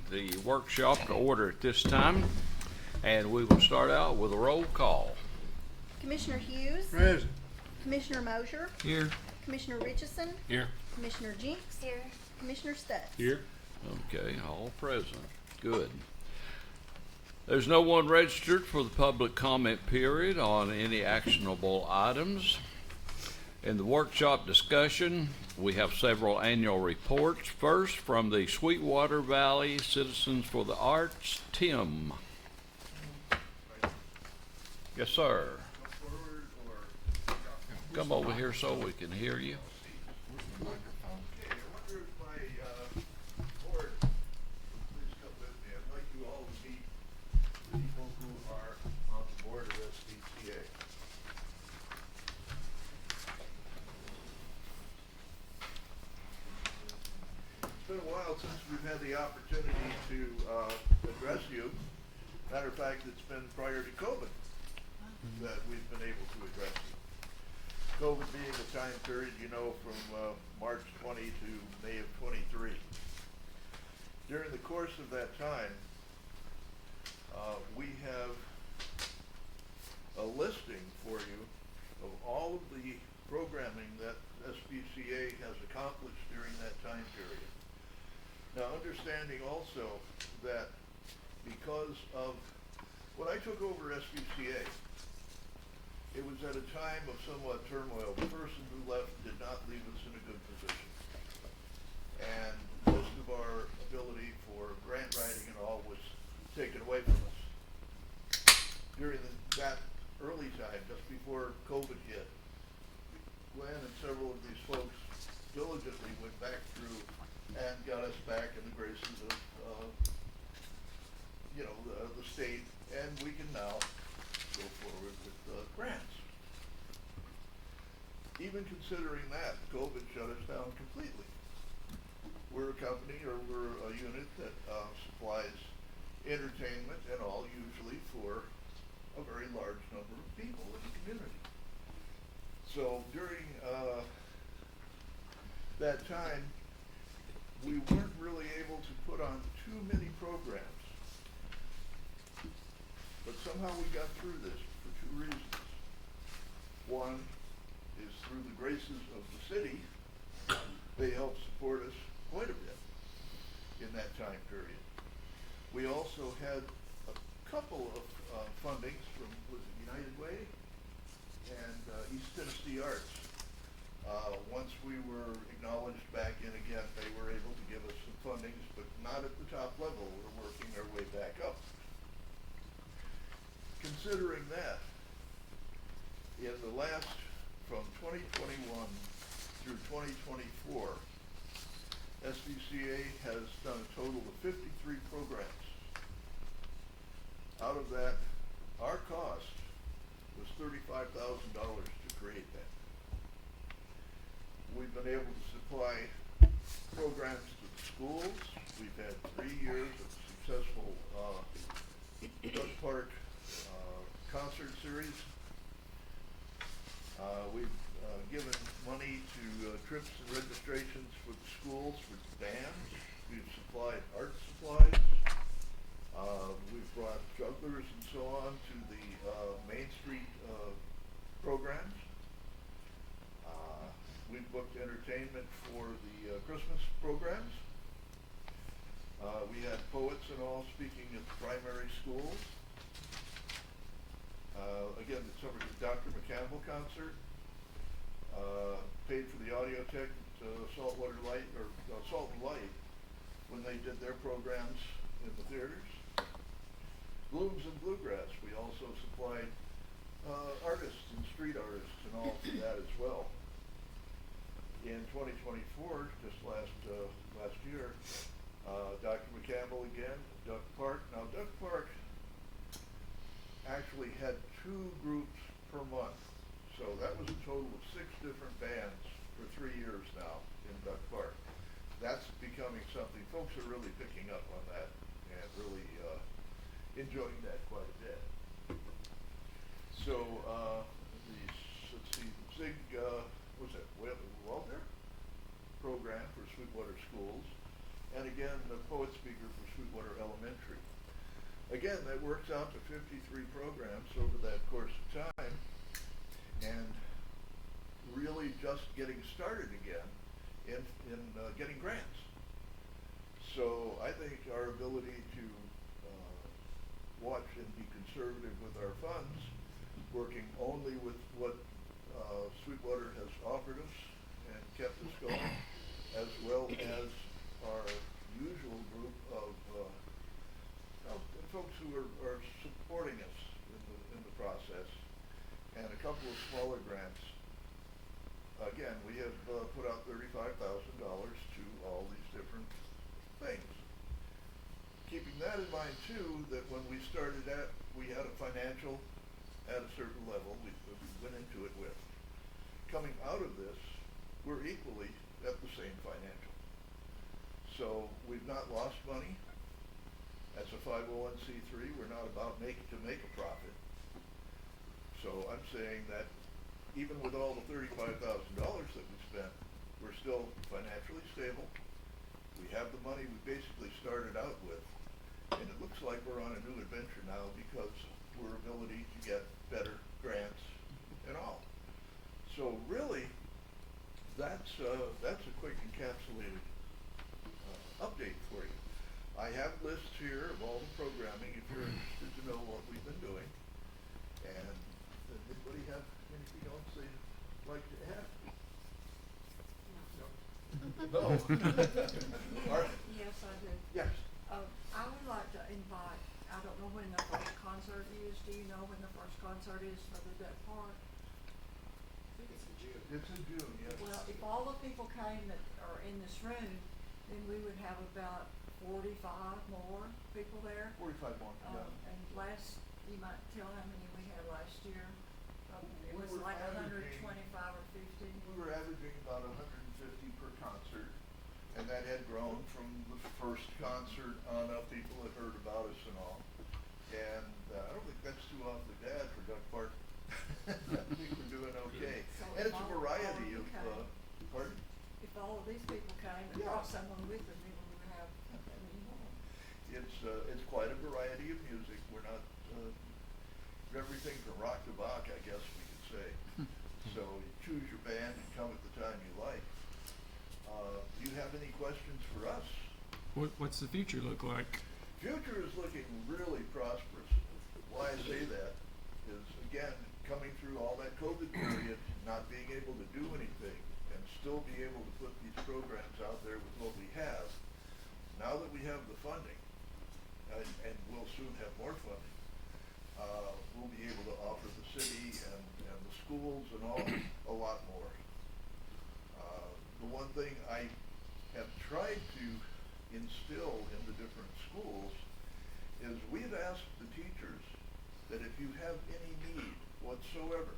calling the workshop to order at this time, and we will start out with a roll call. Commissioner Hughes. Present. Commissioner Mosier. Here. Commissioner Richardson. Here. Commissioner Jinks. Here. Commissioner Stutz. Here. Okay, all present. Good. There's no one registered for the public comment period on any actionable items. In the workshop discussion, we have several annual reports. First, from the Sweetwater Valley Citizens for the Arts, Tim. Yes, sir. Come over here so we can hear you. Okay, I wonder if my board would please come with me. I'd like you all to meet the people who are on the board of SVCA. It's been a while since we've had the opportunity to address you. Matter of fact, it's been prior to COVID that we've been able to address you. COVID being a time period, you know, from March 20 to May of 23. During the course of that time, we have a listing for you of all of the programming that SVCA has accomplished during that time period. Now, understanding also that because of when I took over SVCA, it was at a time of somewhat turmoil. The person who left did not leave us in a good position. And most of our ability for grant writing and all was taken away from us. During that early time, just before COVID hit, Glenn and several of these folks diligently went back through and got us back in the graces of, the state, and we can now go forward with grants. Even considering that, COVID shut us down completely. We're a company, or we're a unit that supplies entertainment and all, usually for a very large number of people in the community. So during that time, we weren't really able to put on too many programs. But somehow we got through this for two reasons. One is through the graces of the city, they helped support us quite a bit in that time period. We also had a couple of fundings from, was it United Way and East Tennessee Arts. Once we were acknowledged back in again, they were able to give us some fundings, but not at the top level. We're working our way back up. Considering that, in the last, from 2021 through 2024, SVCA has done a total of 53 programs. Out of that, our cost was $35,000 to create that. We've been able to supply programs to the schools. We've had 3 years of successful Duck Park concert series. We've given money to trips and registrations for the schools, for the bands. We've supplied art supplies. We've brought jugglers and so on to the Main Street programs. We've booked entertainment for the Christmas programs. We had poets and all speaking at the primary schools. Again, the Dr. McCampbell concert, paid for the audio tech at Saltwater Light, or Salt and Light, when they did their programs in the theaters. Blooms and Bluegrass, we also supplied artists and street artists and all for that as well. In 2024, just last year, Dr. McCampbell again, Duck Park. Now, Duck Park actually had 2 groups per month. So that was a total of 6 different bands for 3 years now in Duck Park. That's becoming something, folks are really picking up on that and really enjoying that quite a bit. So let's see, ZIG, was it Walter program for Sweetwater schools and again, the poet speaker for Sweetwater Elementary. Again, that works out to 53 programs over that course of time, and really just getting started again in getting grants. So I think our ability to watch and be conservative with our funds, working only with what Sweetwater has offered us and kept us going, as well as our usual group of folks who are supporting us in the process, and a couple of smaller grants. Again, we have put out $35,000 to all these different things. Keeping that in mind too, that when we started out, we had a financial at a certain level we went into it with. Coming out of this, we're equally at the same financial. So we've not lost money. As a 501c3, we're not about to make a profit. So I'm saying that even with all the $35,000 that we spent, we're still financially stable. We have the money we basically started out with, and it looks like we're on a new adventure now because we're ability to get better grants and all. So really, that's a quick encapsulated update for you. I have lists here of all the programming if you're interested to know what we've been doing. And does anybody have anything else they'd like to add? No. All right. Yes, I do. Yes. I would like to invite, I don't know when the first concert is. Do you know when the first concert is for the Duck Park? I think it's in June. It's in June, yes. Well, if all the people came that are in this room, then we would have about 45 more people there. 45 more, yeah. And you might tell how many we had last year. It We was were like averaging- 125 or 50. We were averaging about 150 per concert, and that had grown from the first concert on up. People had heard about us and all. And I don't think that's too awfully bad for Duck Park. I think we're doing okay. So And it's a all variety you of, came, pardon? if all of these people came and Yeah. brought someone with them, then we would have that many more. It's quite a variety of music. We're not, everything from rock to Bach, I guess we could say. So you choose your band and come at the time you like. Do you have any questions for us? What's the future look like? Future is looking really prosperous. Why I say that is, again, coming through all that COVID period, not being able to do anything, and still be able to put these programs out there with what we have. Now that we have the funding, and we'll soon have more funding, we'll be able to offer the city and the schools and all a lot more. The one thing I have tried to instill in the different schools is we've asked the teachers that if you have any need whatsoever,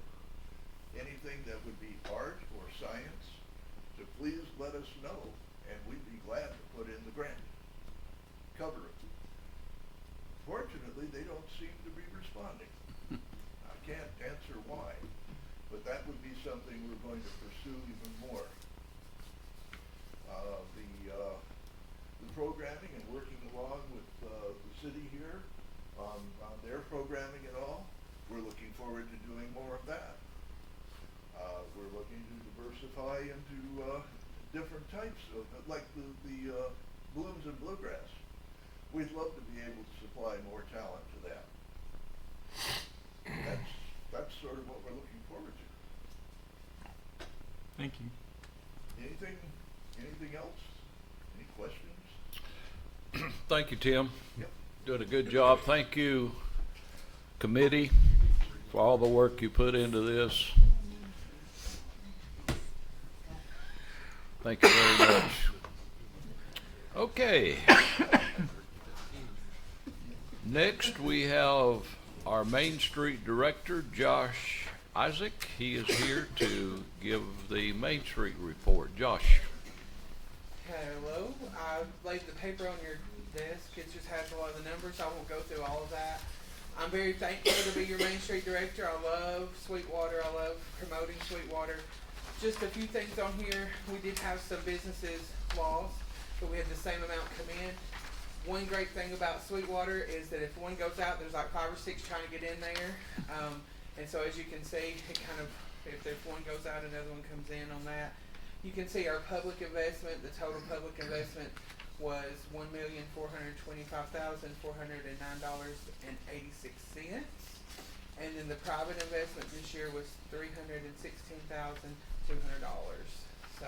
anything that would be art or science, to please let us know, and we'd be glad to put in the grant, cover it. Fortunately, they don't seem to be responding. I can't answer why, but that would be something we're going to pursue even more. The programming and working along with the city here on their programming and all, we're looking forward to doing more of that. We're looking to diversify into different types of, like the blues and bluegrass. We'd love to be able to supply more talent to that. That's sort of what we're looking forward to. Thank you. Anything else? Any questions? Thank you, Tim. Yep. Doing a good job. Thank you, committee, for all the work you put into this. Thank you very much. Okay. Next, we have our Main Street Director, Josh Isaac. He is here to give the Main Street report. Josh. Hello. I laid the paper on your desk. It just has a lot of the numbers. I won't go through all of that. I'm very thankful to be your Main Street Director. I love Sweetwater. I love promoting Sweetwater. Just a few things on here. We did have some businesses lost. but we had the same amount come in. One great thing about Sweetwater is that if one goes out, there's like 5 or 6 trying to get in there. And so as you can see, it kind of, if one goes out, another one comes in on that. You can see our public investment, the total public investment was $1,425,409.86. And then the private investment this year was $316,200. So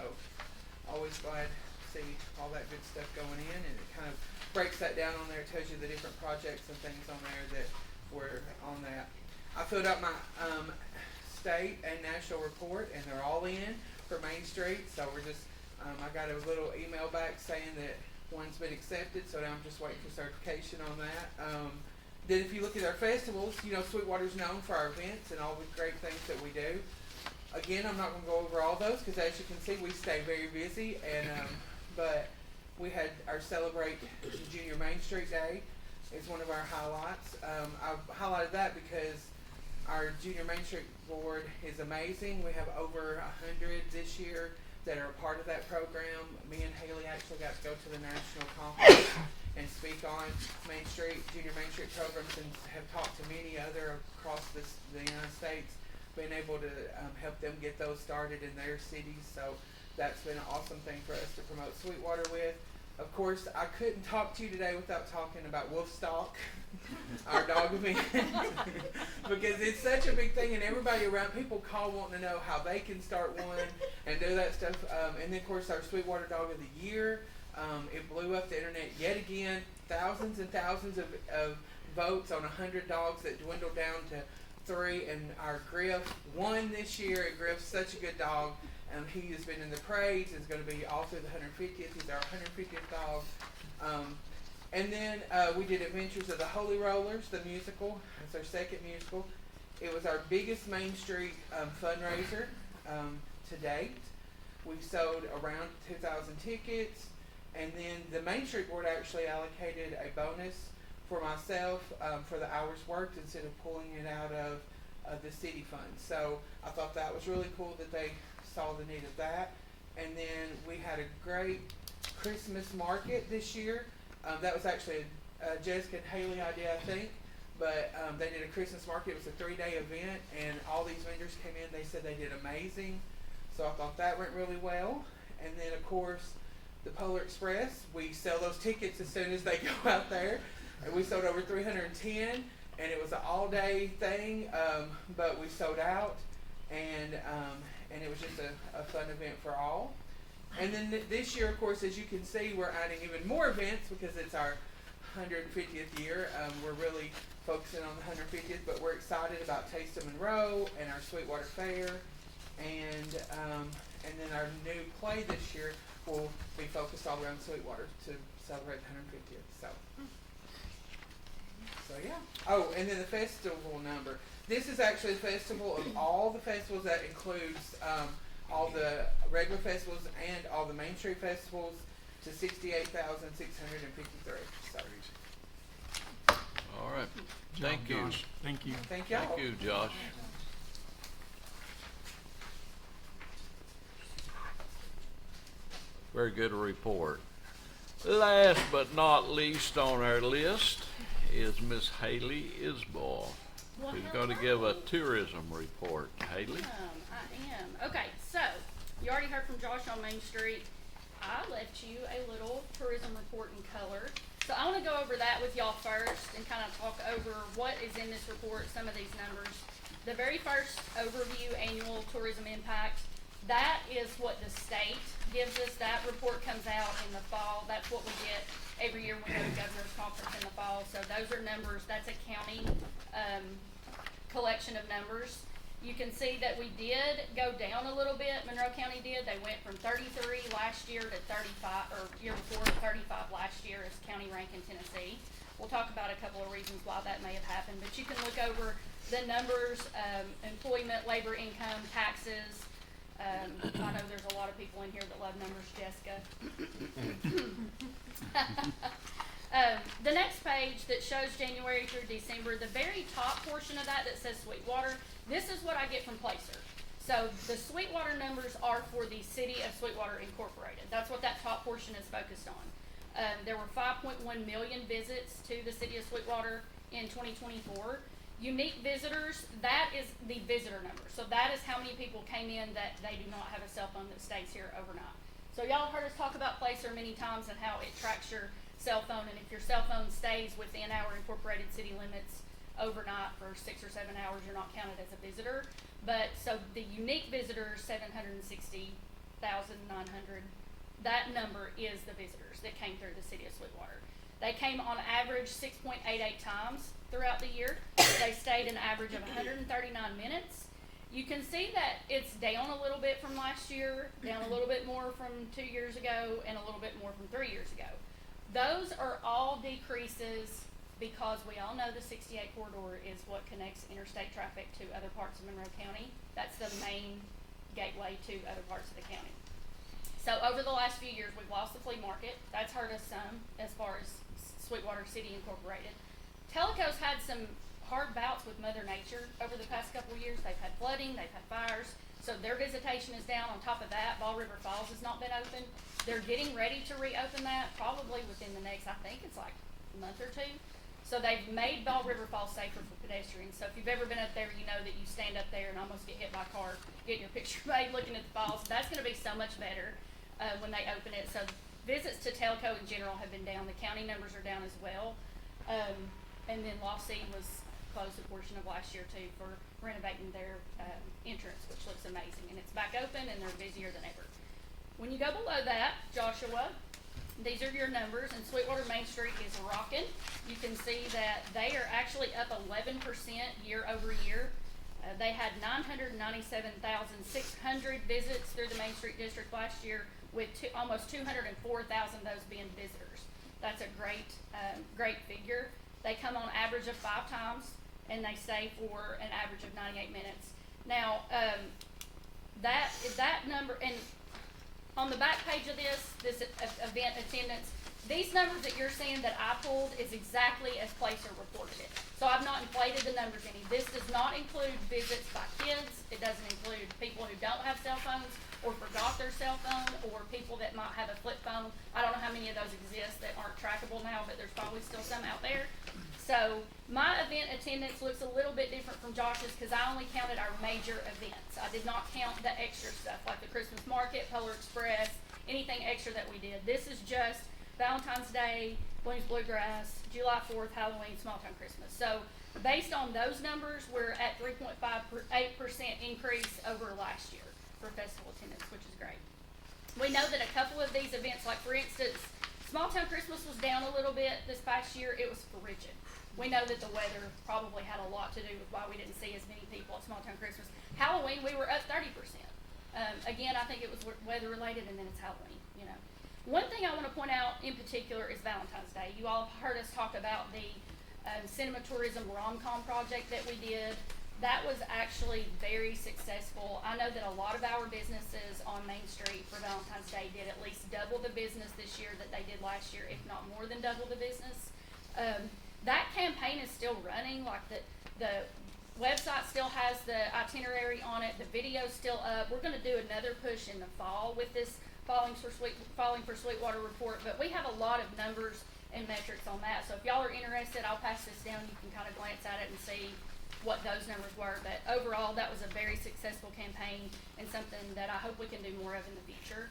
always glad to see all that good stuff going in, and it kind of breaks that down on there, tells you the different projects and things on there that were on that. I filled out my state and national report, and they're all in for Main Street. So we're just, I got a little email back saying that one's been accepted, so now I'm just waiting for certification on that. Then if you look at our festivals, you know, Sweetwater's known for our events and all the great things that we do. Again, I'm not going to go over all those because, as you can see, we stay very busy. And but we had our Celebrate Junior Main Street Day is one of our highlights. I've highlighted that because our Junior Main Street board is amazing. We have over 100 this year that are a part of that program. Me and Haley actually got to go to the national conference and speak on Main Street, Junior Main Street programs, and have talked to many other across the United States, being able to help them get those started in their cities. So that's been an awesome thing for us to promote Sweetwater with. Of course, I couldn't talk to you today without talking about Wolfstock, our dog event, because it's such a big thing, and everybody around, people call wanting to know how they can start one and do that stuff. And then, of course, our Sweetwater Dog of the Year, it blew up the internet yet again. Thousands and thousands of votes on 100 dogs that dwindled down to 3, and our Griff won this year. And Griff's such a good dog. He has been in the parades. It's going to be all through the 150th. He's our 150th dog. And then we did Adventures of the Holy Rollers, the musical. It's our second musical. It was our biggest Main Street fundraiser to date. We've sold around 2,000 tickets. And then the Main Street Board actually allocated a bonus for myself for the hours worked instead of pulling it out of the city fund. So I thought that was really cool that they saw the need of that. And then we had a great Christmas market this year. That was actually a Jessica and Haley idea, I think. But they did a Christmas market. It was a 3-day event, and all these vendors came in. They said they did amazing. So I thought that went really well. And then, of course, the Polar Express. We sell those tickets as soon as they go out there. And we sold over 310, and it was an all-day thing, but we sold out. And it was just a fun event for all. And then this year, of course, as you can see, we're adding even more events because it's our 150th year. We're really focusing on the 150th, but we're excited about Taste of Monroe and our Sweetwater Fair. And then our new play this year will be focused all around Sweetwater to celebrate the 150th. So yeah. Oh, and then the festival number. This is actually a festival of all the festivals. That includes all the regular festivals and all the Main Street festivals to 68,653. So. All right. Good Thank job, you. Josh. Thank you. Thank y'all. Thank you, Josh. Very good report. Last but not least on our list is Miss Haley Isbell, Well, who's going to give a tourism report. Haley? I am. Okay, so you already heard from Josh on Main Street. I left you a little tourism report in color. So I want to go over that with y'all first and kind of talk over what is in this report, some of these numbers. The very first overview, annual tourism impact, that is what the state gives us. That report comes out in the fall. That's what we get every year when we go to governor's conference in the fall. So those are numbers. That's a county collection of numbers. You can see that we did go down a little bit. Monroe County did. They went from 33 last year to 35, or year before to 35 last year as county rank in Tennessee. We'll talk about a couple of reasons why that may have happened, but you can look over the numbers, employment, labor, income, taxes. I know there's a lot of people in here that love numbers, Jessica. The next page that shows January through December, the very top portion of that says Sweetwater, this is what I get from Placer. So the Sweetwater numbers are for the city of Sweetwater Incorporated. That's what that top portion is focused on. There were 5.1 million visits to the city of Sweetwater in 2024. Unique visitors, that is the visitor number. So that is how many people came in that they do not have a cell phone that stays here overnight. So y'all have heard us talk about Placer many times and how it tracks your cell phone, and if your cell phone stays within our incorporated city limits overnight for 6 or 7 hours, you're not counted as a visitor. But so the unique visitors, 760,900, that number is the visitors that came through the city of Sweetwater. They came on average 6.88 times throughout the year. They stayed an average of 139 minutes. You can see that it's down a little bit from last year, down a little bit more from 2 years ago, and a little bit more from 3 years ago. Those are all decreases because we all know the 68 corridor is what connects interstate traffic to other parts of Monroe County. That's the main gateway to other parts of the county. So over the last few years, we've lost the flea market. That's hurt us some as far as Sweetwater City Incorporated. Telco's had some hard bouts with Mother Nature over the past couple of years. They've had flooding, they've had fires, so their visitation is down. On top of that, Ball River Falls has not been open. They're getting ready to reopen that probably within the next, I think it's like a month or two. So they've made Ball River Falls safer for pedestrians. So if you've ever been up there, you know that you stand up there and almost get hit by a car, getting your picture made looking at the falls. That's going to be so much better when they open it. So visits to Telco in general have been down. The county numbers are down as well. And then Lost Sea was closed a portion of last year too for renovating their entrance, which looks amazing. And it's back open and they're busier than ever. When you go below that, Joshua, these are your numbers, and Sweetwater Main Street is rocking. You can see that they are actually up 11% year over year. They had 997,600 visits through the Main Street District last year, with almost 204,000 of those being visitors. That's a great figure. They come on average of 5 times, and they stay for an average of 98 minutes. Now, that number, and on the back page of this event attendance, these numbers that you're seeing that I pulled is exactly as Placer reported it. So I've not inflated the numbers any. This does not include visits by kids. It doesn't include people who don't have cell phones or forgot their cell phone, or people that might have a flip phone. I don't know how many of those exist that aren't trackable now, but there's probably still some out there. So my event attendance looks a little bit different from Josh's because I only counted our major events. I did not count the extra stuff like the Christmas market, Polar Express, anything extra that we did. This is just Valentine's Day, Bloom's Bluegrass, July 4th, Halloween, Small Town Christmas. So based on those numbers, we're at 3.58% increase over last year for festival attendance, which is great. We know that a couple of these events, like for instance, Small Town Christmas was down a little bit this past year. It was frigid. We know that the weather probably had a lot to do with why we didn't see as many people at Small Town Christmas. Halloween, we were up 30%. Again, I think it was weather related, and then it's Halloween, you know. One thing I want to point out in particular is Valentine's Day. You all have heard us talk about the Cinema Tourism Rom-Com project that we did. That was actually very successful. I know that a lot of our businesses on Main Street for Valentine's Day did at least double the business this year that they did last year, if not more than double the business. That campaign is still running. Like the website still has the itinerary on it. The video's still up. We're going to do another push in the fall with this Falling for Sweetwater report, but we have a lot of numbers and metrics on that. So if y'all are interested, I'll pass this down. You can kind of glance at it and see what those numbers were. But overall, that was a very successful campaign and something that I hope we can do more of in the future.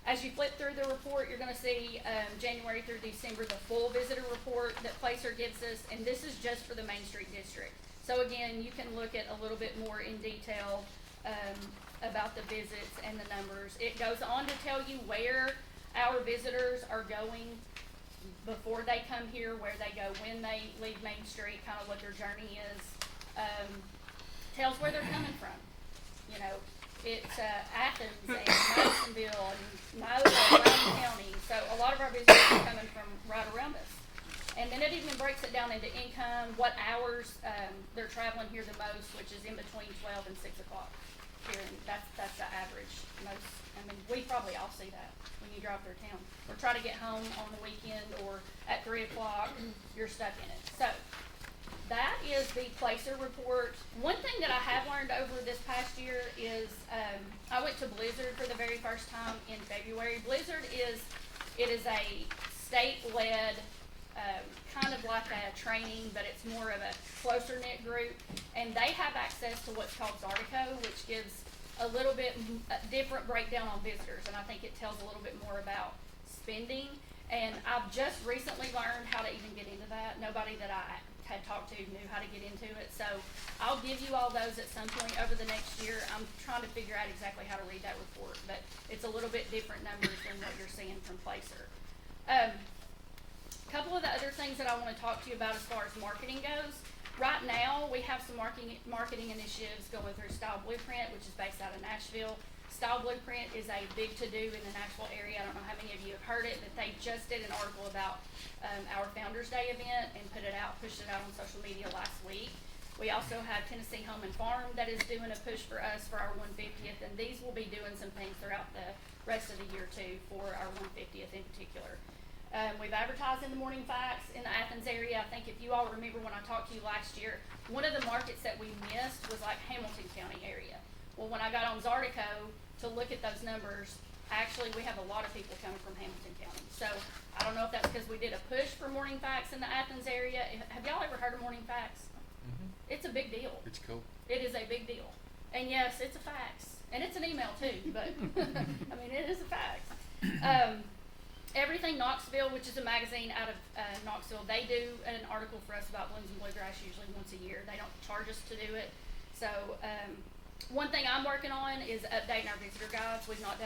As you flip through the report, you're going to see January through December, the full visitor report that Placer gives us, and this is just for the Main Street District. So again, you can look at a little bit more in detail about the visits and the numbers. It goes on to tell you where our visitors are going before they come here, where they go when they leave Main Street, kind of what their journey is. Tells where they're coming from. You know, it's Athens and Madisonville and Noda, Wayne County. So a lot of our visitors are coming from right around us. And then it even breaks it down into income, what hours they're traveling here the most, which is in between 12 and 6 o'clock here. And that's the average. Most, I mean, we probably all see that when you drive through town. Or try to get home on the weekend or at 3 o'clock, you're stuck in it. So that is the Placer report. One thing that I have learned over this past year is I went to Blizzard for the very first time in February. Blizzard is a state-led kind of like a training, but it's more of a closer knit group, and they have access to what's called Zartico, which gives a little bit different breakdown on visitors, and I think it tells a little bit more about spending. And I've just recently learned how to even get into that. Nobody that I had talked to knew how to get into it, so I'll give you all those at some point over the next year. I'm trying to figure out exactly how to read that report, but it's a little bit different numbers than what you're seeing from Placer. Couple of the other things that I want to talk to you about as far as marketing goes. Right now, we have some marketing initiatives going through Style Blueprint, which is based out of Nashville. Style Blueprint is a big to-do in the Nashville area. I don't know how many of you have heard it, but they just did an article about our Founders Day event and pushed it out on social media last week. We also have Tennessee Home and Farm that is doing a push for us for our 150th, and these will be doing some things throughout the rest of the year too for our 150th in particular. We've advertised in the Morning Facts in the Athens area. I think if you all remember when I talked to you last year, one of the markets that we missed was like Hamilton County area. Well, when I got on Zartico to look at those numbers, actually we have a lot of people coming from Hamilton County. So I don't know if that's because we did a push for Morning Facts in the Athens area. Have y'all ever heard of Morning Facts? Mm-hmm. It's a big deal. It's cool. It is a big deal. And yes, it's a fax. And it's an email too, but I mean, it is a fax. Everything Knoxville, which is a magazine out of Knoxville, they do an article for us about blooms and bluegrass usually once a year. They don't charge us to do it. So one thing I'm working on is updating our visitor guides. We've not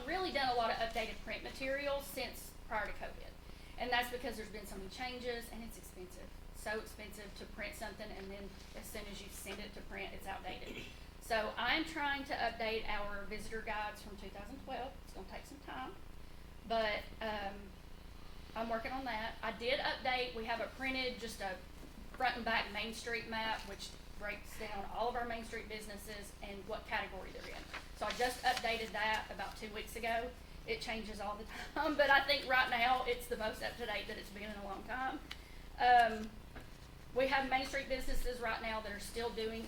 really done a lot of updated print materials since prior to COVID. And that's because there's been so many changes and it's expensive. So expensive to print something, and then as soon as you send it to print, it's outdated. So I'm trying to update our visitor guides from 2012. It's gonna take some time. But I'm working on that. I did update, we have just a front and back Main Street map, which breaks down all of our Main Street businesses and what category they're in. So I just updated that about 2 weeks ago. It changes all the time, but I think right now it's the most up to date that it's been in a long time. We have Main Street businesses right now that are still doing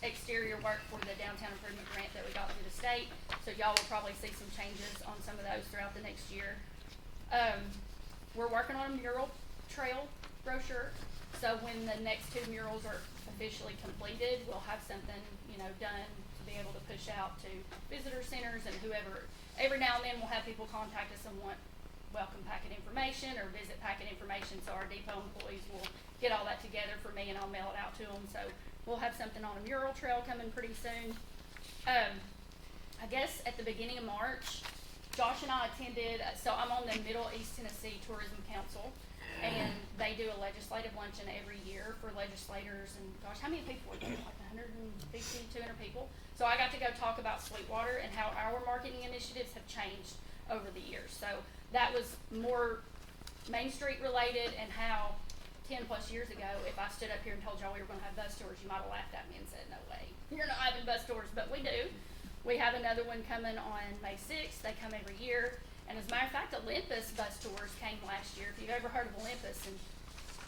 exterior work for the downtown improvement grant that we got through the state. So y'all will probably see some changes on some of those throughout the next year. We're working on a mural trail brochure. So when the next 2 murals are officially completed, we'll have something, done to be able to push out to visitor centers and whoever. Every now and then we'll have people contact us and want welcome packet information or visit packet information. So our depot employees will get all that together for me and I'll mail it out to them. So we'll have something on a mural trail coming pretty soon. I guess at the beginning of March, Josh and I attended, so I'm on the Middle East Tennessee Tourism Council, and they do a legislative luncheon every year for legislators, and gosh, how many people were there? Like 150, 200 people. So I got to go talk about Sweetwater and how our marketing initiatives have changed over the years. So that was more Main Street related, and how 10 plus years ago, if I stood up here and told y'all we were gonna have bus tours, you might have laughed at me and said, no way, you're not having bus tours, but we do. We have another one coming on May 6th. They come every year. And as a matter of fact, Olympus bus tours came last year. If you've ever heard of Olympus, and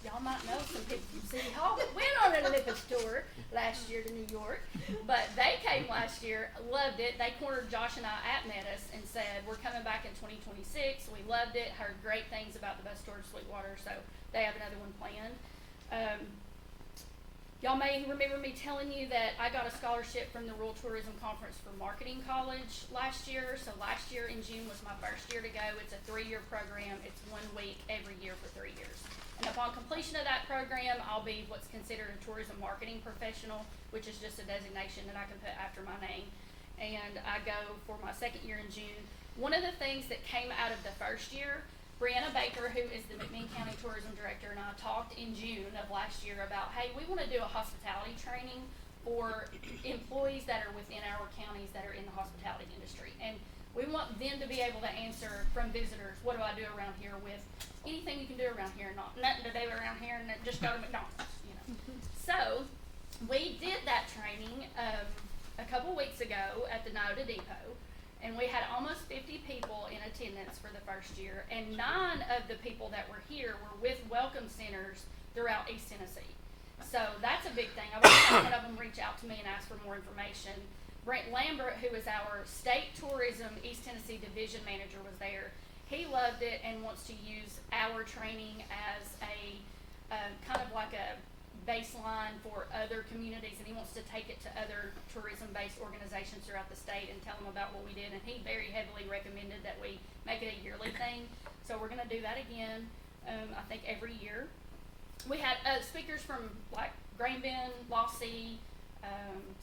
y'all might know some people from City Hall that went on an Olympus tour last year to New York. But they came last year, loved it. They cornered Josh and I at Metis and said, we're coming back in 2026. We loved it, heard great things about the bus tour to Sweetwater. So they have another one planned. Y'all may remember me telling you that I got a scholarship from the Rural Tourism Conference for Marketing College last year. So last year in June was my first year to go. It's a 3-year program. It's 1 week every year for 3 years. And upon completion of that program, I'll be what's considered a tourism marketing professional, which is just a designation that I can put after my name. And I go for my 2nd year in June. One of the things that came out of the first year, Brianna Baker, who is the McMinn County Tourism Director, and I talked in June of last year about, hey, we want to do a hospitality training for employees that are within our counties that are in the hospitality industry. And we want them to be able to answer from visitors, what do I do around here with anything you can do around here, nothing to do around here, and just go to McDonald's, So we did that training a couple weeks ago at the Nyoda Depot. And we had almost 50 people in attendance for the first year, and 9 of the people that were here were with welcome centers throughout East Tennessee. So that's a big thing. I've already had one of them reach out to me and ask for more information. Brent Lambert, who is our State Tourism East Tennessee Division Manager, was there. He loved it and wants to use our training as a kind of like a baseline for other communities, and he wants to take it to other tourism-based organizations throughout the state and tell them about what we did. And he very heavily recommended that we make it a yearly thing. So we're going to do that again. I think every year. We had speakers from like Grain Bend, Lossy,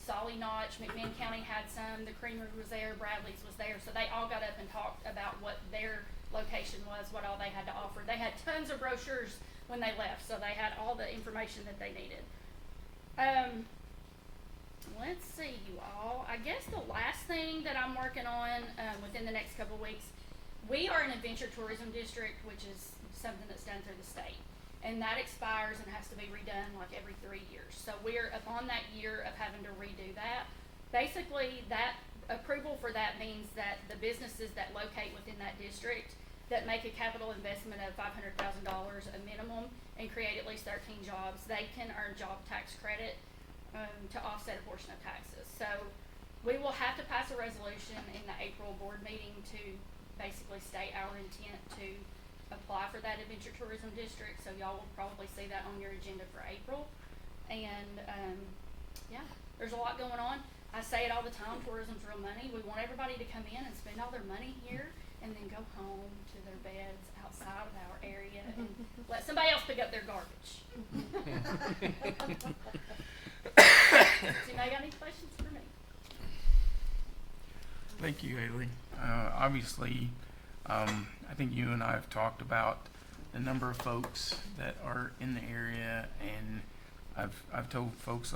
Solly Notch, McMinn County had some, the Creamery was there, Bradley's was there, so they all got up and talked about what their location was, what all they had to offer. They had tons of brochures when they left, so they had all the information that they needed. Let's see, you all. I guess the last thing that I'm working on within the next couple of weeks, we are an adventure tourism district, which is something that's done through the state. And that expires and has to be redone like every 3 years. So we're upon that year of having to redo that. Basically, that approval for that means that the businesses that locate within that district that make a capital investment of $500,000 a minimum and create at least 13 jobs, they can earn job tax credit to offset a portion of taxes. So we will have to pass a resolution in the April board meeting to basically state our intent to apply for that adventure tourism district. So y'all will probably see that on your agenda for April. And yeah, there's a lot going on. I say it all the time, tourism's real money. We want everybody to come in and spend all their money here and then go home to their beds outside of our area and let somebody else pick up their garbage. Does anybody got any questions for me? Thank you, Haley. Obviously, I think you and I have talked about the number of folks that are in the area, and I've told folks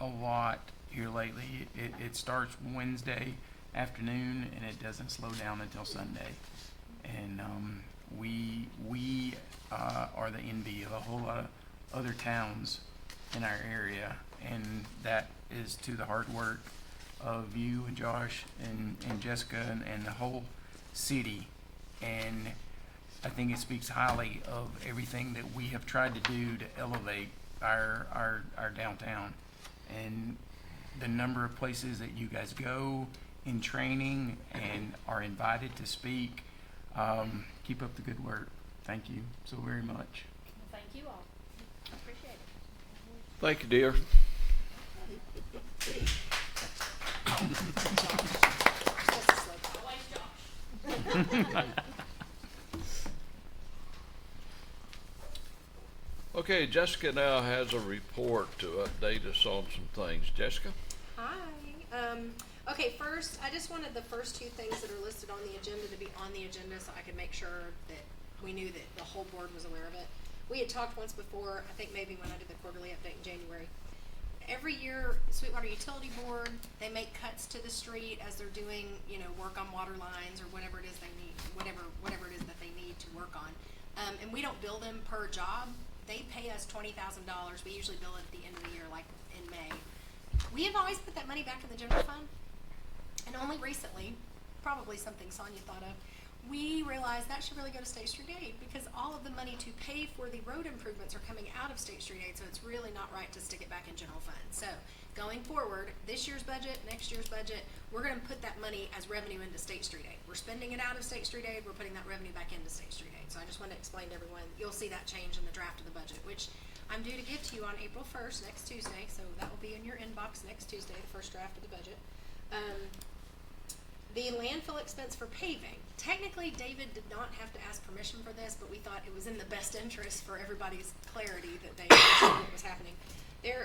a lot here lately. It starts Wednesday afternoon and it doesn't slow down until Sunday. And we are the envy of a whole lot of other towns in our area, and that is to the hard work of you and Josh and Jessica and the whole city. And I think it speaks highly of everything that we have tried to do to elevate our downtown, and the number of places that you guys go in training and are invited to speak. Keep up the good work. Thank you so very much. Well, thank you all. I appreciate it. Thank you, dear. Always Josh. Okay, Jessica now has a report to update us on some things. Jessica? Hi. Okay, first, I just wanted the first two things that are listed on the agenda to be on the agenda so I could make sure that we knew that the whole board was aware of it. We had talked once before, I think maybe when I did the quarterly update in January. Every year, Sweetwater Utility Board, they make cuts to the street as they're doing, work on water lines or whatever it is they need, whatever it is that they need to work on. And we don't bill them per job. They pay us $20,000. We usually bill it at the end of the year, like in May. We have always put that money back in the general fund. And only recently, probably something Sonia thought of, we realized that should really go to State Street Aid, because all of the money to pay for the road improvements are coming out of State Street Aid, so it's really not right to stick it back in general fund. So going forward, this year's budget, next year's budget, we're going to put that money as revenue into State Street Aid. We're spending it out of State Street Aid, we're putting that revenue back into State Street Aid. So I just wanted to explain to everyone, you'll see that change in the draft of the budget, which I'm due to give to you on April 1st, next Tuesday, so that will be in your inbox next Tuesday, the first draft of the budget. The landfill expense for paving. Technically, David did not have to ask permission for this, but we thought it was in the best interest for everybody's clarity that they understood what was happening. The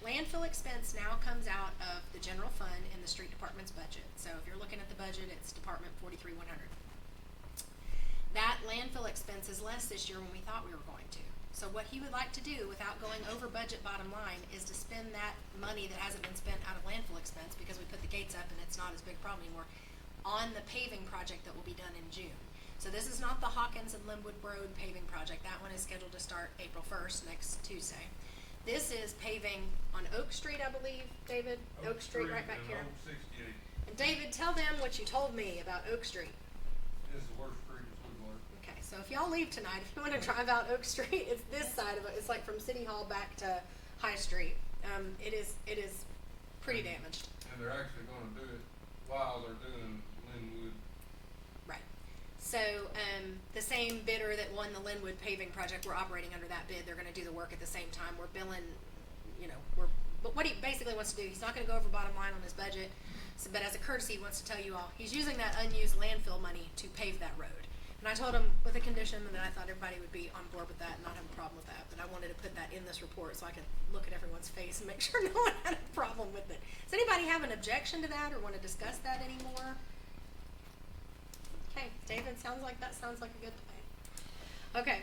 landfill expense now comes out of the general fund in the street department's budget. So if you're looking at the budget, it's Department 43-100. That landfill expense is less this year than we thought we were going to. So what he would like to do, without going over budget bottom line, is to spend that money that hasn't been spent out of landfill expense, because we put the gates up and it's not as big a problem anymore, on the paving project that will be done in June. So this is not the Hawkins and Linwood Road paving project. That one is scheduled to start April 1st, next Tuesday. This is paving on Oak Street, I believe, David? Oak Street right back here. Old 68 And David, tell them what you told me about Oak Street. is the worst street in Sweetwater. Okay, so So if y'all leave tonight, if you want to drive out Oak Street, it's this side of it. It's like from City Hall back to High Street. It is pretty damaged. And they're actually gonna do it while they're doing Linwood. Right. So, the same bidder that won the Linwood paving project, we're operating under that bid. They're gonna do the work at the same time. We're billing, but what he basically wants to do, he's not gonna go over bottom line on his budget. So, but as a courtesy, he wants to tell you all, he's using that unused landfill money to pave that road. And I told him with a condition that I thought everybody would be on board with that and not have a problem with that. But I wanted to put that in this report so I could look at everyone's face and make sure no one had a problem with it. Does anybody have an objection to that or want to discuss that anymore? Okay, David, sounds like a good plan. Okay,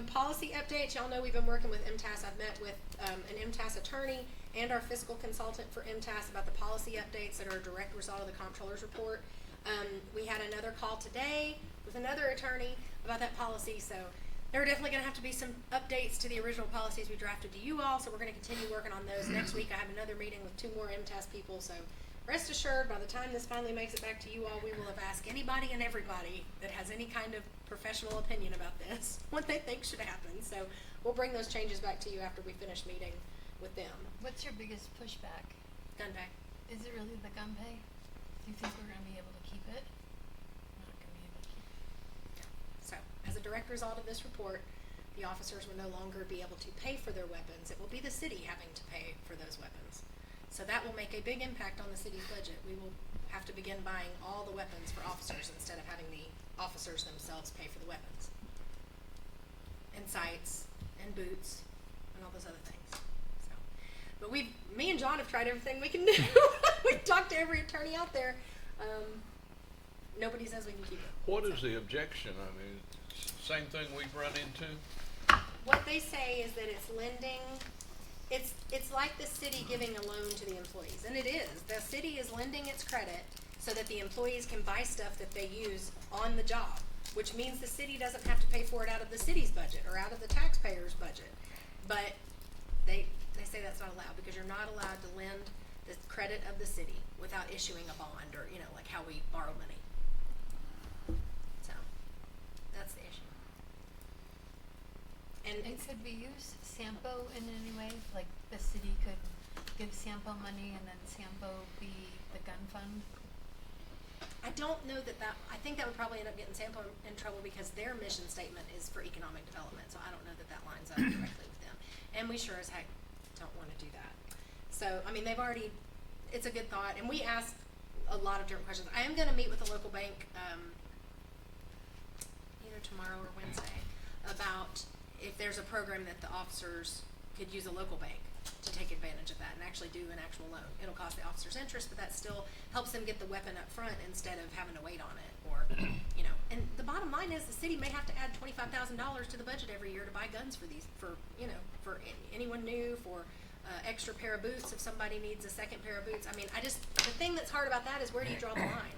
policy updates. Y'all know we've been working with MTAS. I've met with an MTAS attorney and our fiscal consultant for MTAS about the policy updates that are a direct result of the comptroller's report. We had another call today with another attorney about that policy, so there are definitely going to have to be some updates to the original policies we drafted to you all, so we're going to continue working on those. Next week I have another meeting with 2 more MTAS people, so rest assured by the time this finally makes it back to you all, we will have asked anybody and everybody that has any kind of professional opinion about this what they think should happen. So we'll bring those changes back to you after we finish meeting with them. What's your biggest pushback? Gun pay. Is it really the gun pay? Do you think we're gonna be able to keep it? Not gonna be able to keep it. So, as a direct result of this report, the officers will no longer be able to pay for their weapons. It will be the city having to pay for those weapons. So that will make a big impact on the city's budget. We will have to begin buying all the weapons for officers instead of having the officers themselves pay for the weapons. And sights, and boots, and all those other things. So, but me and John have tried everything we can do. We've talked to every attorney out there. Nobody says we can keep it. What is the objection? I mean, same thing we've run into? What they say is that it's lending, it's like the city giving a loan to the employees, and it is. The city is lending its credit so that the employees can buy stuff that they use on the job, which means the city doesn't have to pay for it out of the city's budget or out of the taxpayer's budget. But they say that's not allowed because you're not allowed to lend the credit of the city without issuing a bond or, like how we borrow money. So, that's the issue. And Could we use Sampo in any way? Like the city could give Sampo money and then Sampo be the gun fund? I don't know I think that would probably end up getting Sampo in trouble because their mission statement is for economic development, so I don't know that lines up directly with them. And we sure as heck don't want to do that. So, I mean, it's a good thought, and we asked a lot of different questions. I am going to meet with a local bank either tomorrow or Wednesday about if there's a program that the officers could use a local bank to take advantage of that and actually do an actual loan. It'll cost the officers interest, but that still helps them get the weapon up front instead of having to wait on it or, and the bottom line is the city may have to add $25,000 to the budget every year to buy guns for anyone new, for extra pair of boots if somebody needs a second pair of boots. I mean, the thing that's hard about that is where do you draw the line?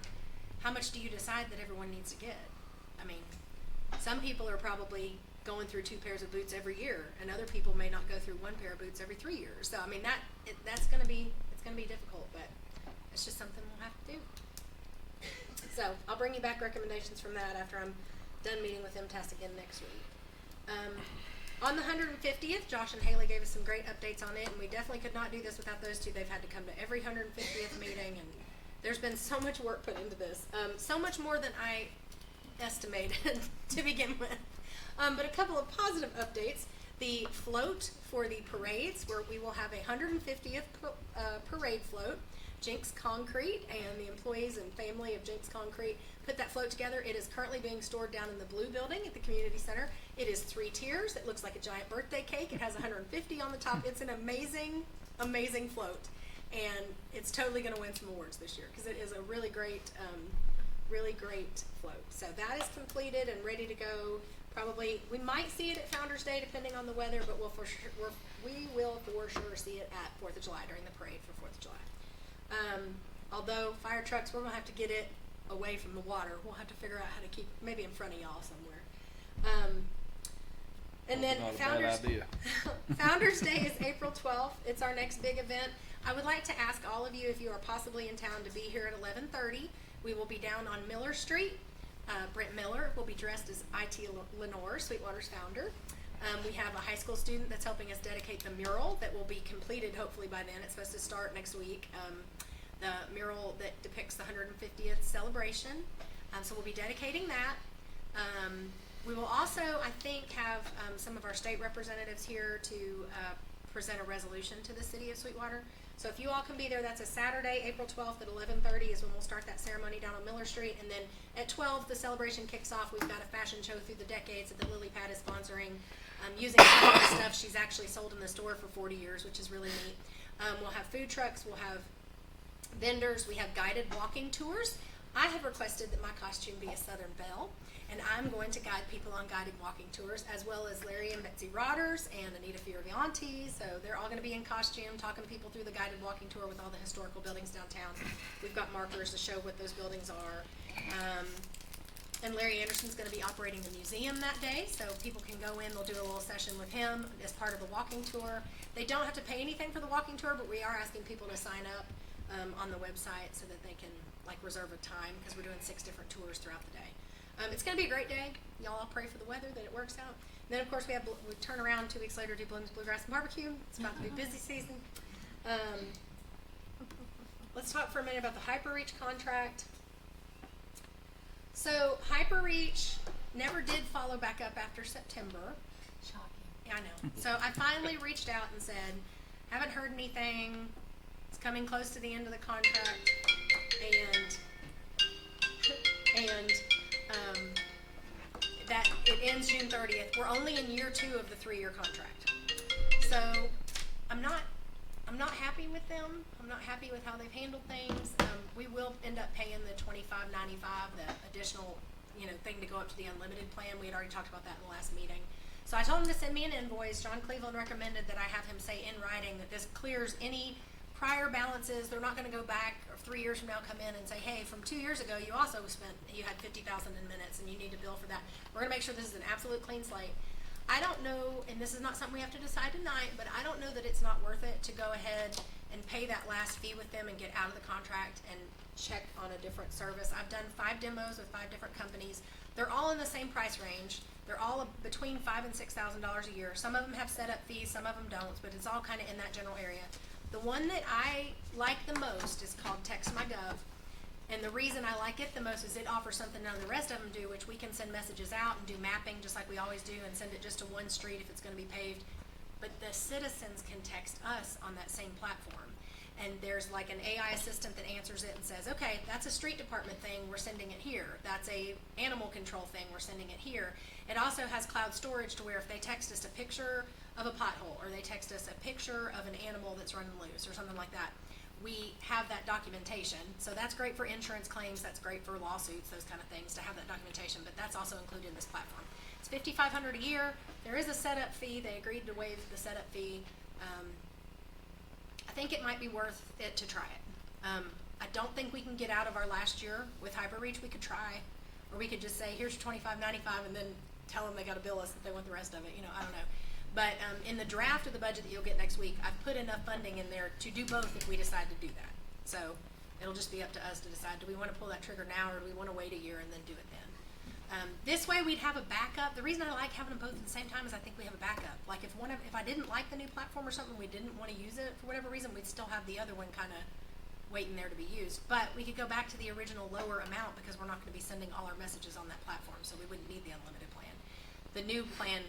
How much do you decide that everyone needs to get? I mean, some people are probably going through 2 pairs of boots every year, and other people may not go through 1 pair of boots every 3 years. So I mean it's gonna be difficult, but it's just something we'll have to do. So I'll bring you back recommendations from that after I'm done meeting with MTAS again next week. On the 150th, Josh and Haley gave us some great updates on it, and we definitely could not do this without those two. They've had to come to every 150th meeting, and there's been so much work put into this. So much more than I estimated to begin with. But a couple of positive updates. The float for the parades, where we will have a 150th parade float. Jinx Concrete and the employees and family of Jinx Concrete put that float together. It is currently being stored down in the blue building at the community center. It is 3 tiers. It looks like a giant birthday cake. It has 150 on the top. It's an amazing, amazing float. And it's totally going to win some awards this year because it is a really great float. So that is completed and ready to go. Probably, we might see it at Founders Day depending on the weather, but we will for sure see it at 4th of July during the parade for 4th of July. Although fire trucks, we're going to have to get it away from the water. We'll have to figure out how to keep it maybe in front of y'all somewhere. And then Founders Day is April 12th. It's our next big event. I would like to ask all of you if you are possibly in town to be here at 11:30. We will be down on Miller Street. Brent Miller will be dressed as IT Lenore, Sweetwater's founder. We have a high school student that's helping us dedicate the mural that will be completed hopefully by then. It's supposed to start next week. The mural that depicts the 150th celebration. So we'll be dedicating that. We will also, I think, have some of our state representatives here to present a resolution to the city of Sweetwater. So if you all can be there, that's a Saturday, April 12th at 11:30 is when we'll start that ceremony down on Miller Street. And then at 12, the celebration kicks off. We've got a fashion show through the decades that Lily Pad is sponsoring, using some of the stuff she's actually sold in the store for 40 years, which is really neat. We'll have food trucks, we'll have vendors, we have guided walking tours. I have requested that my costume be a Southern Belle, and I'm going to guide people on guided walking tours, as well as Larry and Betsy Rodders and Anita Fioravanti. So they're all going to be in costume, talking people through the guided walking tour with all the historical buildings downtown. We've got markers to show what those buildings are. And Larry Anderson's going to be operating the museum that day, so people can go in, they'll do a little session with him as part of the walking tour. They don't have to pay anything for the walking tour, but we are asking people to sign up on the website so that they can reserve a time, because we're doing 6 different tours throughout the day. It's going to be a great day. Y'all all pray for the weather, that it works out. And then, of course, we turn around 2 weeks later, do Bloom's Bluegrass and Barbecue. It's about to be busy season. Let's talk for a minute about the HyperReach contract. So HyperReach never did follow back up after September. Shocking. Yeah, I know. So I finally reached out and said, haven't heard anything. It's coming close to the end of the contract, and that it ends June 30th. We're only in year 2 of the 3-year contract. So I'm not happy with them. I'm not happy with how they've handled things. We will end up paying the $25.95, the additional, thing to go up to the unlimited plan. We had already talked about that in the last meeting. So I told him to send me an invoice. John Cleveland recommended that I have him say in writing that this clears any prior balances. They're not going to go back 3 years from now, come in and say, hey, from 2 years ago, you had 50,000 in minutes and you need to bill for that. We're going to make sure this is an absolute clean slate. I don't know, and this is not something we have to decide tonight, but I don't know that it's not worth it to go ahead and pay that last fee with them and get out of the contract and check on a different service. I've done 5 demos with 5 different companies. They're all in the same price range. They're all between $5,000 and $6,000 a year. Some of them have setup fees, some of them don't, but it's all kind of in that general area. The one that I like the most is called TextMyGov. And the reason I like it the most is it offers something none of the rest of them do, which we can send messages out and do mapping just like we always do and send it just to one street if it's going to be paved. But the citizens can text us on that same platform. And there's an AI assistant that answers it and says, okay, that's a street department thing, we're sending it here. That's a animal control thing, we're sending it here. It also has cloud storage to where if they text us a picture of a pothole or they text us a picture of an animal that's running loose or something like that, we have that documentation. So that's great for insurance claims, that's great for lawsuits, those kind of things, to have that documentation, but that's also included in this platform. It's $5,500 a year. There is a setup fee. They agreed to waive the setup fee. I think it might be worth it to try it. I don't think we can get out of our last year with HyperReach. We could try, or we could just say, here's your $25.95 and then tell them they got to bill us if they want the rest of it. I don't know. But in the draft of the budget that you'll get next week, I've put enough funding in there to do both if we decide to do that. So it'll just be up to us to decide, do we want to pull that trigger now or do we want to wait a year and then do it then? This way we'd have a backup. The reason I like having them both at the same time is I think we have a backup. Like if I didn't like the new platform or something, we didn't want to use it for whatever reason, we'd still have the other one kind of waiting there to be used. But we could go back to the original lower amount because we're not going to be sending all our messages on that platform, so we wouldn't need the unlimited plan. The new plan,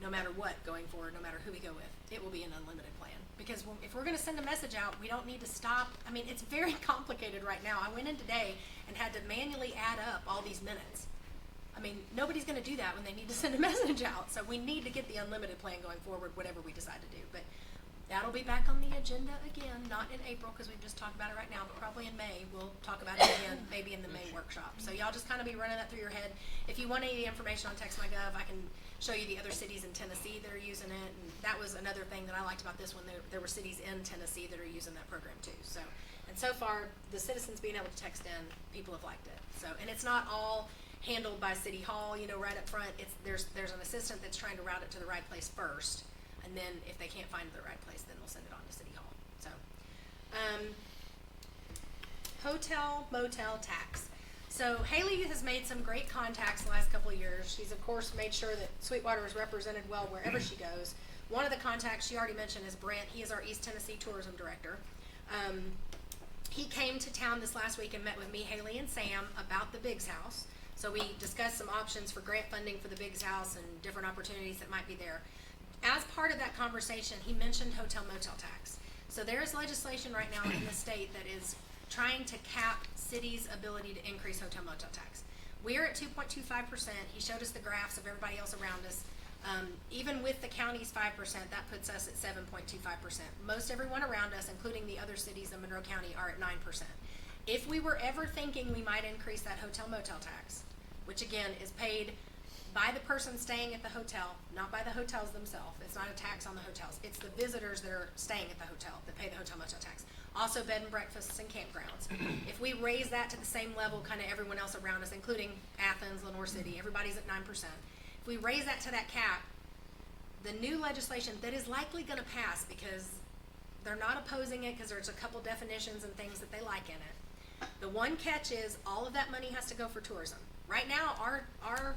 no matter what going forward, no matter who we go with, it will be an unlimited plan. Because if we're going to send a message out, we don't need to stop. I mean, it's very complicated right now. I went in today and had to manually add up all these minutes. I mean, nobody's going to do that when they need to send a message out. So we need to get the unlimited plan going forward, whatever we decide to do. But that'll be back on the agenda again, not in April because we've just talked about it right now, but probably in May. We'll talk about it again, maybe in the May workshop. So y'all just kind of be running that through your head. If you want any information on TextMyGov, I can show you the other cities in Tennessee that are using it. And that was another thing that I liked about this one. There were cities in Tennessee that are using that program too. And so far, the citizens being able to text in, people have liked it. And it's not all handled by City Hall, right up front. There's an assistant that's trying to route it to the right place first, and then if they can't find the right place, then they'll send it on to City Hall. Hotel motel tax. So Haley has made some great contacts the last couple of years. She's of course made sure that Sweetwater is represented well wherever she goes. One of the contacts she already mentioned is Brent. He is our East Tennessee Tourism Director. He came to town this last week and met with me, Haley, and Sam about the Biggs House. So we discussed some options for grant funding for the Biggs House and different opportunities that might be there. As part of that conversation, he mentioned hotel motel tax. So there is legislation right now in the state that is trying to cap cities' ability to increase hotel motel tax. We're at 2.25%. He showed us the graphs of everybody else around us. Even with the county's 5%, that puts us at 7.25%. Most everyone around us, including the other cities in Monroe County, are at 9%. If we were ever thinking we might increase that hotel motel tax, which again is paid by the person staying at the hotel, not by the hotels themselves. It's not a tax on the hotels. It's the visitors that are staying at the hotel that pay the hotel motel tax. Also bed and breakfasts and campgrounds. If we raise that to the same level, kind of everyone else around us, including Athens, Lenore City, everybody's at 9%. If we raise that to that cap, the new legislation that is likely going to pass, because they're not opposing it because there's a couple definitions and things that they like in it. The one catch is all of that money has to go for tourism. Right now, our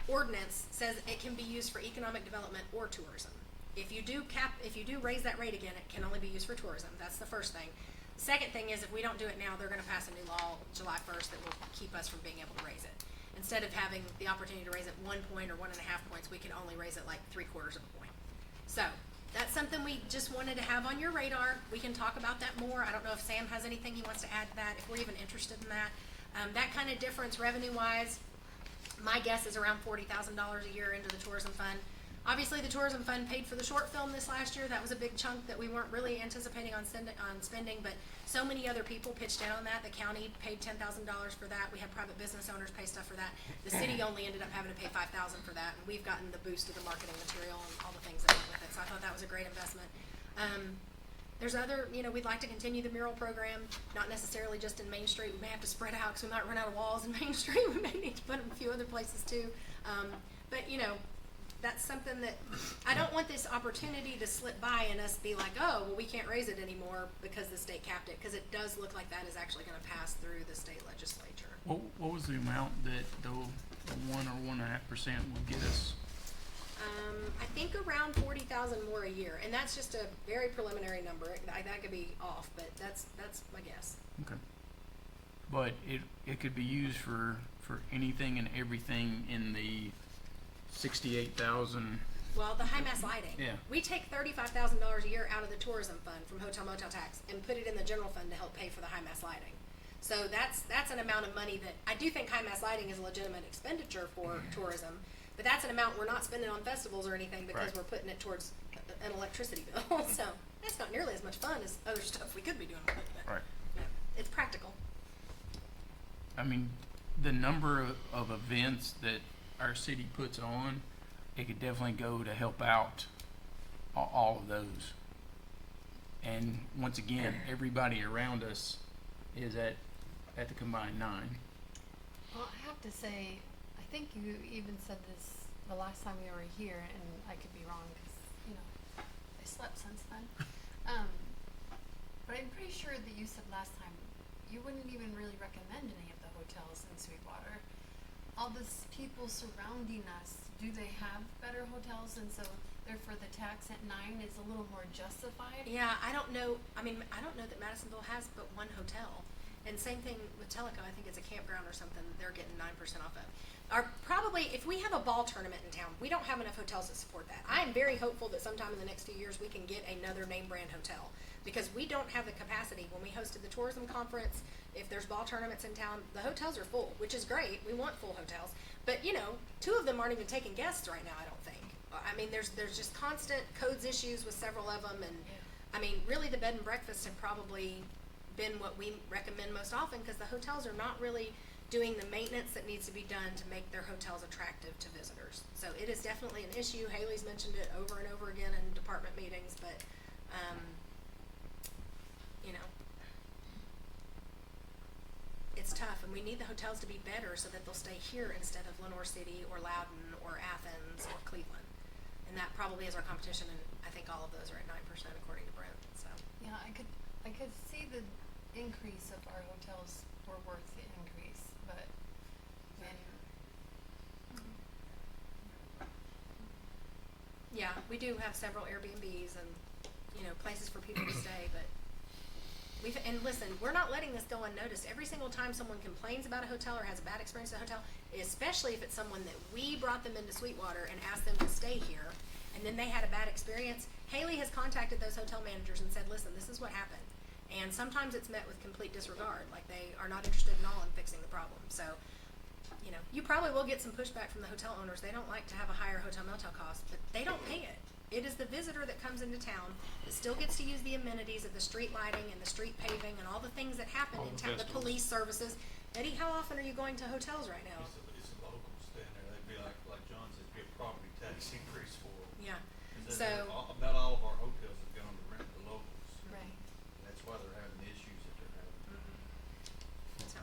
ordinance says it can be used for economic development or tourism. If you do raise that rate again, it can only be used for tourism. That's the first thing. The second thing is if we don't do it now, they're going to pass a new law July 1st that will keep us from being able to raise it. Instead of having the opportunity to raise it 1 point or 1.5 points, we can only raise it like 3/4 of a point. So that's something we just wanted to have on your radar. We can talk about that more. I don't know if Sam has anything he wants to add to that, if we're even interested in that. That kind of difference revenue-wise, my guess is around $40,000 a year into the tourism fund. Obviously, the tourism fund paid for the short film this last year. That was a big chunk that we weren't really anticipating on spending, but so many other people pitched in on that. The county paid $10,000 for that. We had private business owners pay stuff for that. The city only ended up having to pay $5,000 for that, and we've gotten the boost of the marketing material and all the things that went with it. So I thought that was a great investment. There's other, we'd like to continue the mural program, not necessarily just in Main Street. We may have to spread out because we might run out of walls in Main Street. We may need to put them a few other places too. But that's something that I don't want this opportunity to slip by and us be like, oh, well, we can't raise it anymore because the state capped it, because it does look like that is actually going to pass through the state legislature. What was the amount that the 1 or 1.5% would get us? I think around 40,000 more a year, and that's just a very preliminary number. That could be off, but that's my guess. Okay. But it could be used for anything and everything in the 68,000. Well, the high mass lighting. Yeah. We take $35,000 a year out of the tourism fund from hotel motel tax and put it in the general fund to help pay for the high mass lighting. So that's an amount of money that I do think high mass lighting is a legitimate expenditure for tourism, but that's an amount we're not spending on festivals or anything because Right. we're putting it towards an electricity bill. So that's not nearly as much fun as other stuff we could be doing with it. But, Right. it's practical. I mean, the number of events that our city puts on, it could definitely go to help out all of those. And once again, everybody around us is at the combined 9. Well, I have to say, I think you even said this the last time you were here, and I could be wrong because, I slept since then. But I'm pretty sure that you said last time you wouldn't even really recommend any of the hotels in Sweetwater. All these people surrounding us, do they have better hotels? And so therefore the tax at 9 is a little more justified? Yeah, I don't know. I mean, I don't know that Madisonville has but one hotel. And same thing with Tellico. I think it's a campground or something they're getting 9% off of. Probably, if we have a ball tournament in town, we don't have enough hotels to support that. I am very hopeful that sometime in the next few years we can get another name brand hotel, because we don't have the capacity. When we hosted the tourism conference, if there's ball tournaments in town, the hotels are full, which is great. We want full hotels. But, 2 of them aren't even taking guests right now, I don't think. I mean, there's just constant codes issues with several of them. And, I mean, really the bed and breakfasts have probably been what we recommend most often, because the hotels are not really doing the maintenance that needs to be done to make their hotels attractive to visitors. So it is definitely an issue. Haley's mentioned it over and over again in department meetings, but, it's tough, and we need the hotels to be better so that they'll stay here instead of Lenore City or Loudon or Athens or Cleveland. And that probably is our competition, and I think all of those are at 9% according to Brent, so. Yeah, I could see the increase of our hotels were worth the increase, but Yeah, we do have several Airbnbs and, places for people to stay, but and listen, we're not letting this go unnoticed. Every single time someone complains about a hotel or has a bad experience at a hotel, especially if it's someone that we brought them into Sweetwater and asked them to stay here, and then they had a bad experience, Haley has contacted those hotel managers and said, listen, this is what happened. And sometimes it's met with complete disregard, like they are not interested in all in fixing the problem. So, you probably will get some pushback from the hotel owners. They don't like to have a higher hotel motel cost, but they don't pay it. It is the visitor that comes into town that still gets to use the amenities of the street lighting and the street paving and all the things that happen in town, the police services. Eddie, how often are you going to hotels right now? It's the locals stand there. They'd be like John said, be a property tax increase for them. Yeah. 'Cause So, about all of our hotels have gone to rent the locals. Right. That's why they're having the issues that they're having. so,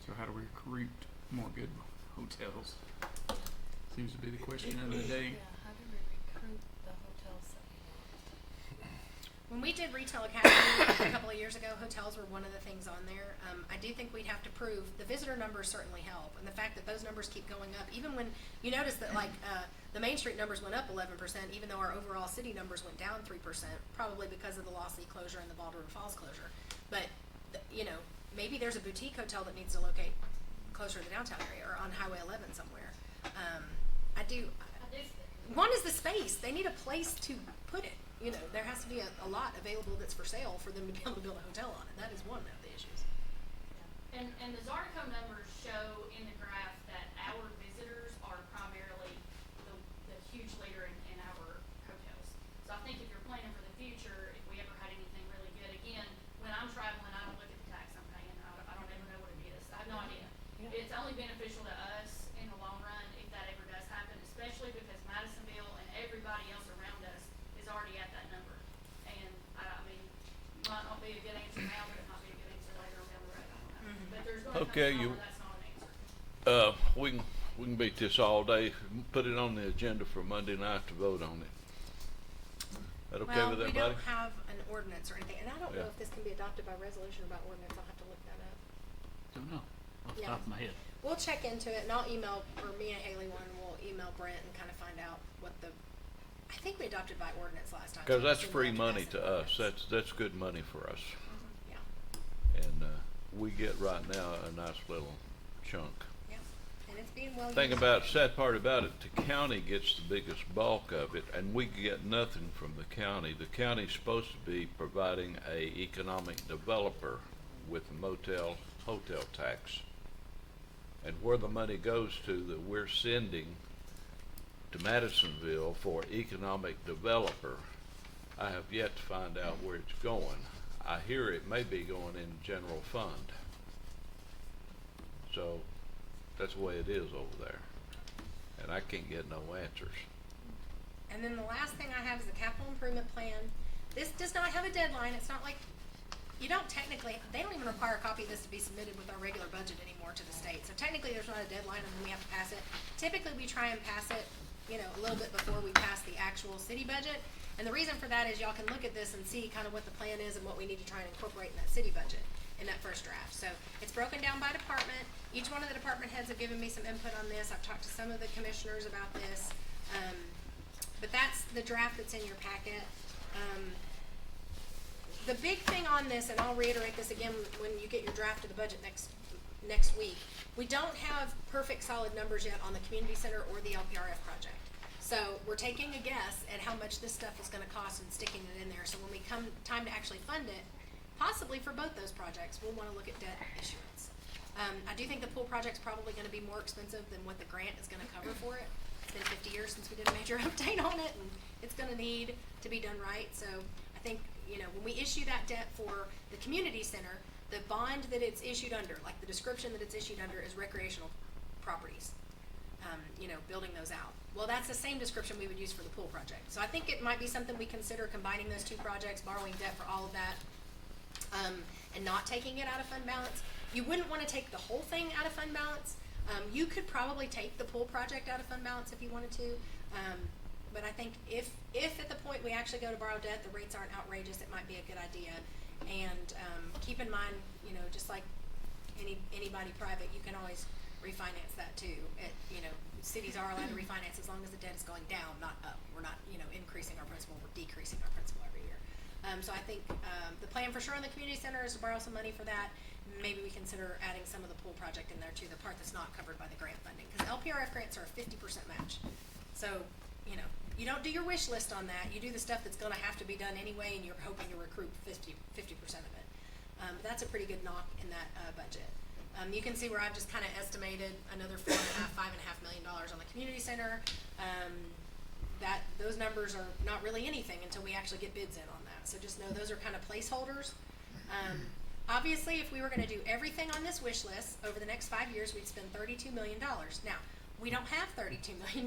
So how do we recruit more good hotels? Seems to be the question of the day. Yeah, how do we recruit the hotels that we want? when we did Retail Academy a couple of years ago, hotels were one of the things on there. I do think we'd have to prove the visitor numbers certainly help, and the fact that those numbers keep going up, even when you notice that the Main Street numbers went up 11%, even though our overall city numbers went down 3%, probably because of the Lossley closure and the Bald River Falls closure. But maybe there's a boutique hotel that needs to locate closer to the downtown area or on Highway 11 somewhere. One is the space. They need a place to put it. There has to be a lot available that's for sale for them to be able to build a hotel on, and that is one of the issues. And the Zarco numbers show in the graph that our visitors are primarily the huge leader in our hotels. So I think if you're planning for the future, if we ever had anything really good, again, when I'm traveling, I don't look at the tax I'm paying. I don't even know what it is. I have no idea. Yeah. It's only beneficial to us in the long run if that ever does happen, especially because Madisonville and everybody else around us is already at that number. And I mean, might not be a good answer now, but it might be a good answer later on down the road. I don't know. But there's going to come Okay, a time you- where that's not an answer. We can beat this all day. Put it on the agenda for Monday night to vote on it. That okay Well, with we everybody? don't have an ordinance or anything, and I don't know Yeah. if this can be adopted by resolution or by ordinance. I'll have to look that up. Don't know, off the Yeah. top of my head. We'll check into it, and I'll email, or me and Haley one, we'll email Brent and kind of find out what I think we adopted by ordinance last time. Cause so that's we free have to money pass to an us. ordinance. That's good money for us. Yeah, And, we get right now a nice little chunk. yeah, and it's being well used. Thing about, sad part about it, the county gets the biggest bulk of it, and we get nothing from the county. The county's supposed to be providing a economic developer with a motel, hotel tax. And where the money goes to that we're sending to Madisonville for economic developer, I have yet to find out where it's going. I hear it may be going in general fund. So, that's the way it is over there. And I can't get no answers. And then the last thing I have is the capital improvement plan. This does not have a deadline. It's not like, they don't even require a copy of this to be submitted with our regular budget anymore to the state. So technically, there's not a deadline and then we have to pass it. Typically, we try and pass it, a little bit before we pass the actual city budget. And the reason for that is y'all can look at this and see kind of what the plan is and what we need to try and incorporate in that city budget in that first draft. So it's broken down by department. Each one of the department heads have given me some input on this. I've talked to some of the commissioners about this. But that's the draft that's in your packet. The big thing on this, and I'll reiterate this again when you get your draft of the budget next week, we don't have perfect solid numbers yet on the community center or the LPRF project. So we're taking a guess at how much this stuff is gonna cost and sticking it in there. So when we come time to actually fund it, possibly for both those projects, we'll wanna look at debt issuance. I do think the pool project's probably gonna be more expensive than what the grant is gonna cover for it. It's been 50 years since we did a major update on it, and it's gonna need to be done right. So I think, when we issue that debt for the community center, the bond that it's issued under, like the description that it's issued under, is recreational properties. Building those out. Well, that's the same description we would use for the pool project. So I think it might be something we consider combining those two projects, borrowing debt for all of that, and not taking it out of fund balance. You wouldn't want to take the whole thing out of fund balance. You could probably take the pool project out of fund balance if you wanted to. But I think if at the point we actually go to borrow debt, the rates aren't outrageous, it might be a good idea. And, keep in mind, you know, just like anybody private, you can always refinance that too. Cities are allowed to refinance as long as the debt is going down, not up. We're not, increasing our principal, we're decreasing our principal every year. So I think, the plan for sure on the community center is to borrow some money for that. Maybe we consider adding some of the pool project in there too, the part that's not covered by the grant funding, cause LPRF grants are a 50% match. So, you don't do your wish list on that, you do the stuff that's gonna have to be done anyway, and you're hoping to recoup 50% of it. That's a pretty good knock in that, budget. You can see where I've just kinda estimated another $5.5 million on the community center. Those numbers are not really anything until we actually get bids in on that, so just know those are kinda placeholders. Obviously, if we were gonna do everything on this wish list over the next 5 years, we'd spend $32 million. Now, we don't have $32 million,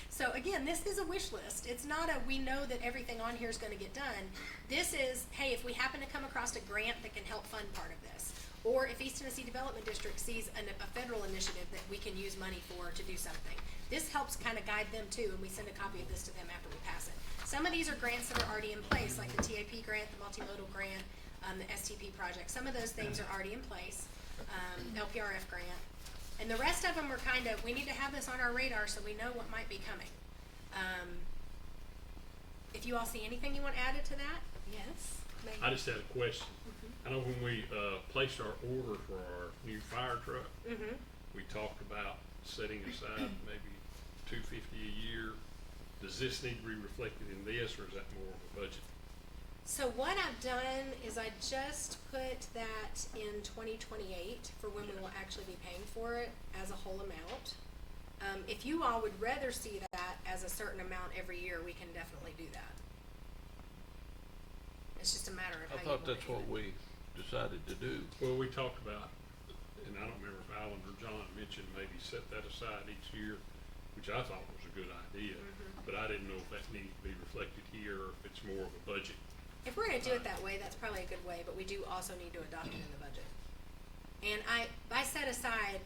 so again, this is a wish list. It's not we know that everything on here is gonna get done. This is, hey, if we happen to come across a grant that can help fund part of this, or if East Tennessee Development District sees a federal initiative that we can use money for to do something. This helps kinda guide them too, and we send a copy of this to them after we pass it. Some of these are grants that are already in place, like the TAP grant, the multimodal grant, the STP project. Some of those things are already in place, LPRF grant. And the rest of them are we need to have this on our radar so we know what might be coming. If you all see anything you want added to that? Yes, Megan? I just had a question. I know when we placed our order for our new fire truck, we talked about setting aside maybe $250 a year. Does this need to be reflected in this, or is that more of a budget? So what I've done is I just put that in 2028 for when we will actually be paying for it as a whole amount. If you all would rather see that as a certain amount every year, we can definitely do that. It's just a matter of how I you thought wanna that's do what it. we decided to do. Well, we talked about, and I don't remember if Alan or John mentioned maybe set that aside each year, which I thought was a good idea. But I didn't know if that needed to be reflected here or if it's more of a budget. If we're gonna do it that way, that's probably a good way, but we do also need to adopt it in the budget. And I set aside,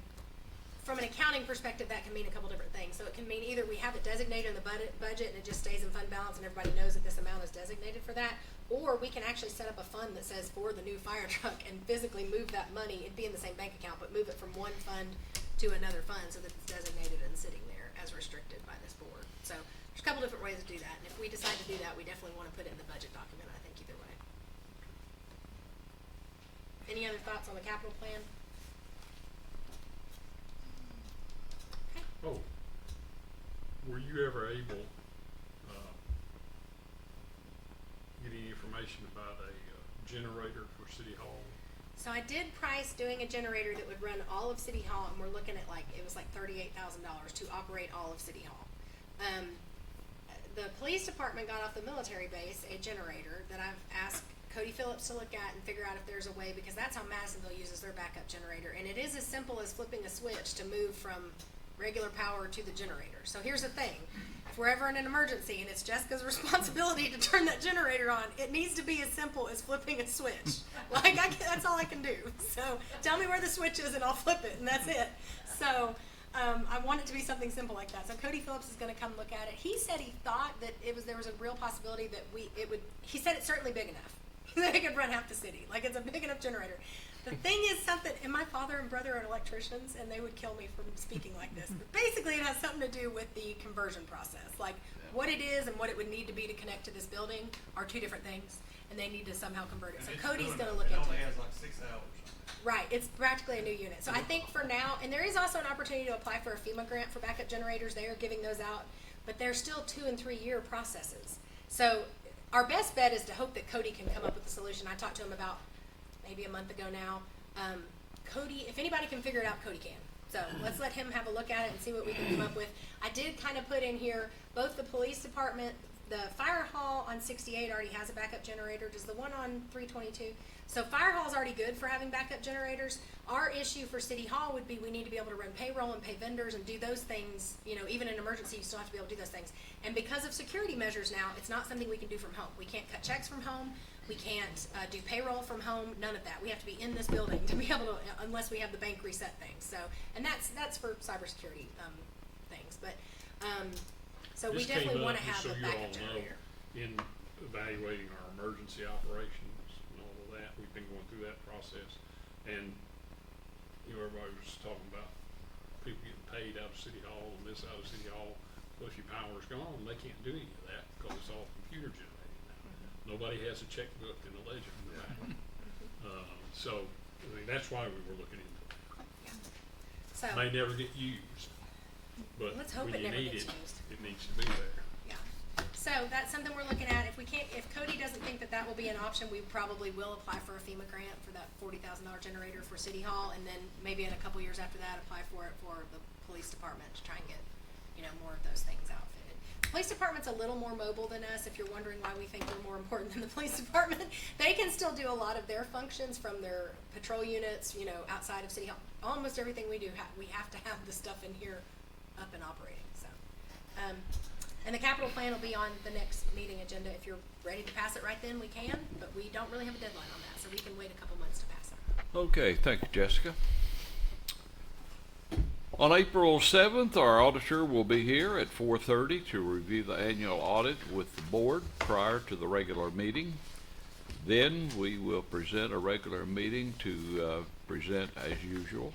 from an accounting perspective, that can mean a couple different things. So it can mean either we have it designated in the budget and it just stays in fund balance and everybody knows that this amount is designated for that, or we can actually set up a fund that says for the new fire truck and physically move that money, it'd be in the same bank account, but move it from one fund to another fund so that it's designated and sitting there as restricted by this board. So there's a couple different ways to do that, and if we decide to do that, we definitely wanna put it in the budget document, I think, either way. Any other thoughts on the capital plan? Okay. Oh, were you ever able, get any information about a generator for City Hall? So I did price doing a generator that would run all of City Hall, and we're looking at it was like $38,000 to operate all of City Hall. The police department got off the military base a generator that I've asked Cody Phillips to look at and figure out if there's a way, because that's how Madisonville uses their backup generator, and it is as simple as flipping a switch to move from regular power to the generator. So here's the thing, if we're ever in an emergency and it's Jessica's responsibility to turn that generator on, it needs to be as simple as flipping a switch. That's all I can do. So tell me where the switch is and I'll flip it, and that's it. So I want it to be something simple like that. So Cody Phillips is going to come look at it. He said he thought that there was a real possibility that he said it's certainly big enough. That it could run half the city. It's a big enough generator. The thing is something, and my father and brother are electricians, and they would kill me for speaking like this. But basically, it has something to do with the conversion process. What it is and what it would need to be to connect to this building are two different things, and they need to somehow convert it. So Cody's going to look into it. It only has like 6 hours on it. Right, it's practically a new unit. So I think for now, and there is also an opportunity to apply for a FEMA grant for backup generators. They are giving those out, but they're still 2 and 3 year processes. So our best bet is to hope that Cody can come up with a solution. I talked to him about maybe a month ago now. Cody, if anybody can figure it out, Cody can. So let's let him have a look at it and see what we can come up with. I did kind of put in here both the police department, the fire hall on 68 already has a backup generator. Does the one on 322? So fire hall is already good for having backup generators. Our issue for City Hall would be we need to be able to run payroll and pay vendors and do those things. Even in an emergency, you still have to be able to do those things. And because of security measures now, it's not something we can do from home. We can't cut checks from home. We can't do payroll from home. None of that. We have to be in this building to be able to, unless we have the bank reset things. So, and that's for cybersecurity things. But so we definitely want to have a backup generator. In evaluating our emergency operations and all of been going through that process. And, you know, everybody was talking about people getting paid out of City Hall and this out of City Hall. Well, if your power's gone, they can't do any of that because it's all computer generated now. Nobody has a checkbook and a ledger in the back. So, I mean, that's why we were looking into it. So, May never get used, but Let's hope when it you never need gets it, used. it needs to be there. yeah. So that's something we're looking at. If Cody doesn't think that that will be an option, we probably will apply for a FEMA grant for that $40,000 generator for City Hall, and then maybe in a couple years after that, apply for it for the police department to try and get, you know, more of those things outfitted. Police department's a little more mobile than us. If you're wondering why we think we're more important than the police department, they can still do a lot of their functions from their patrol units, you know, outside of City Hall. Almost everything we do, we have to have the stuff in here up and operating. So, and the capital plan will be on the next meeting agenda. If you're ready to pass it right then, we can, but we don't really have a deadline on that, so we can wait a couple months to pass it. Okay, thank you, Jessica. On April 7th, our auditor will be here at 4:30 to review the annual audit with the board prior to the regular meeting. Then we will present a regular meeting to present as usual.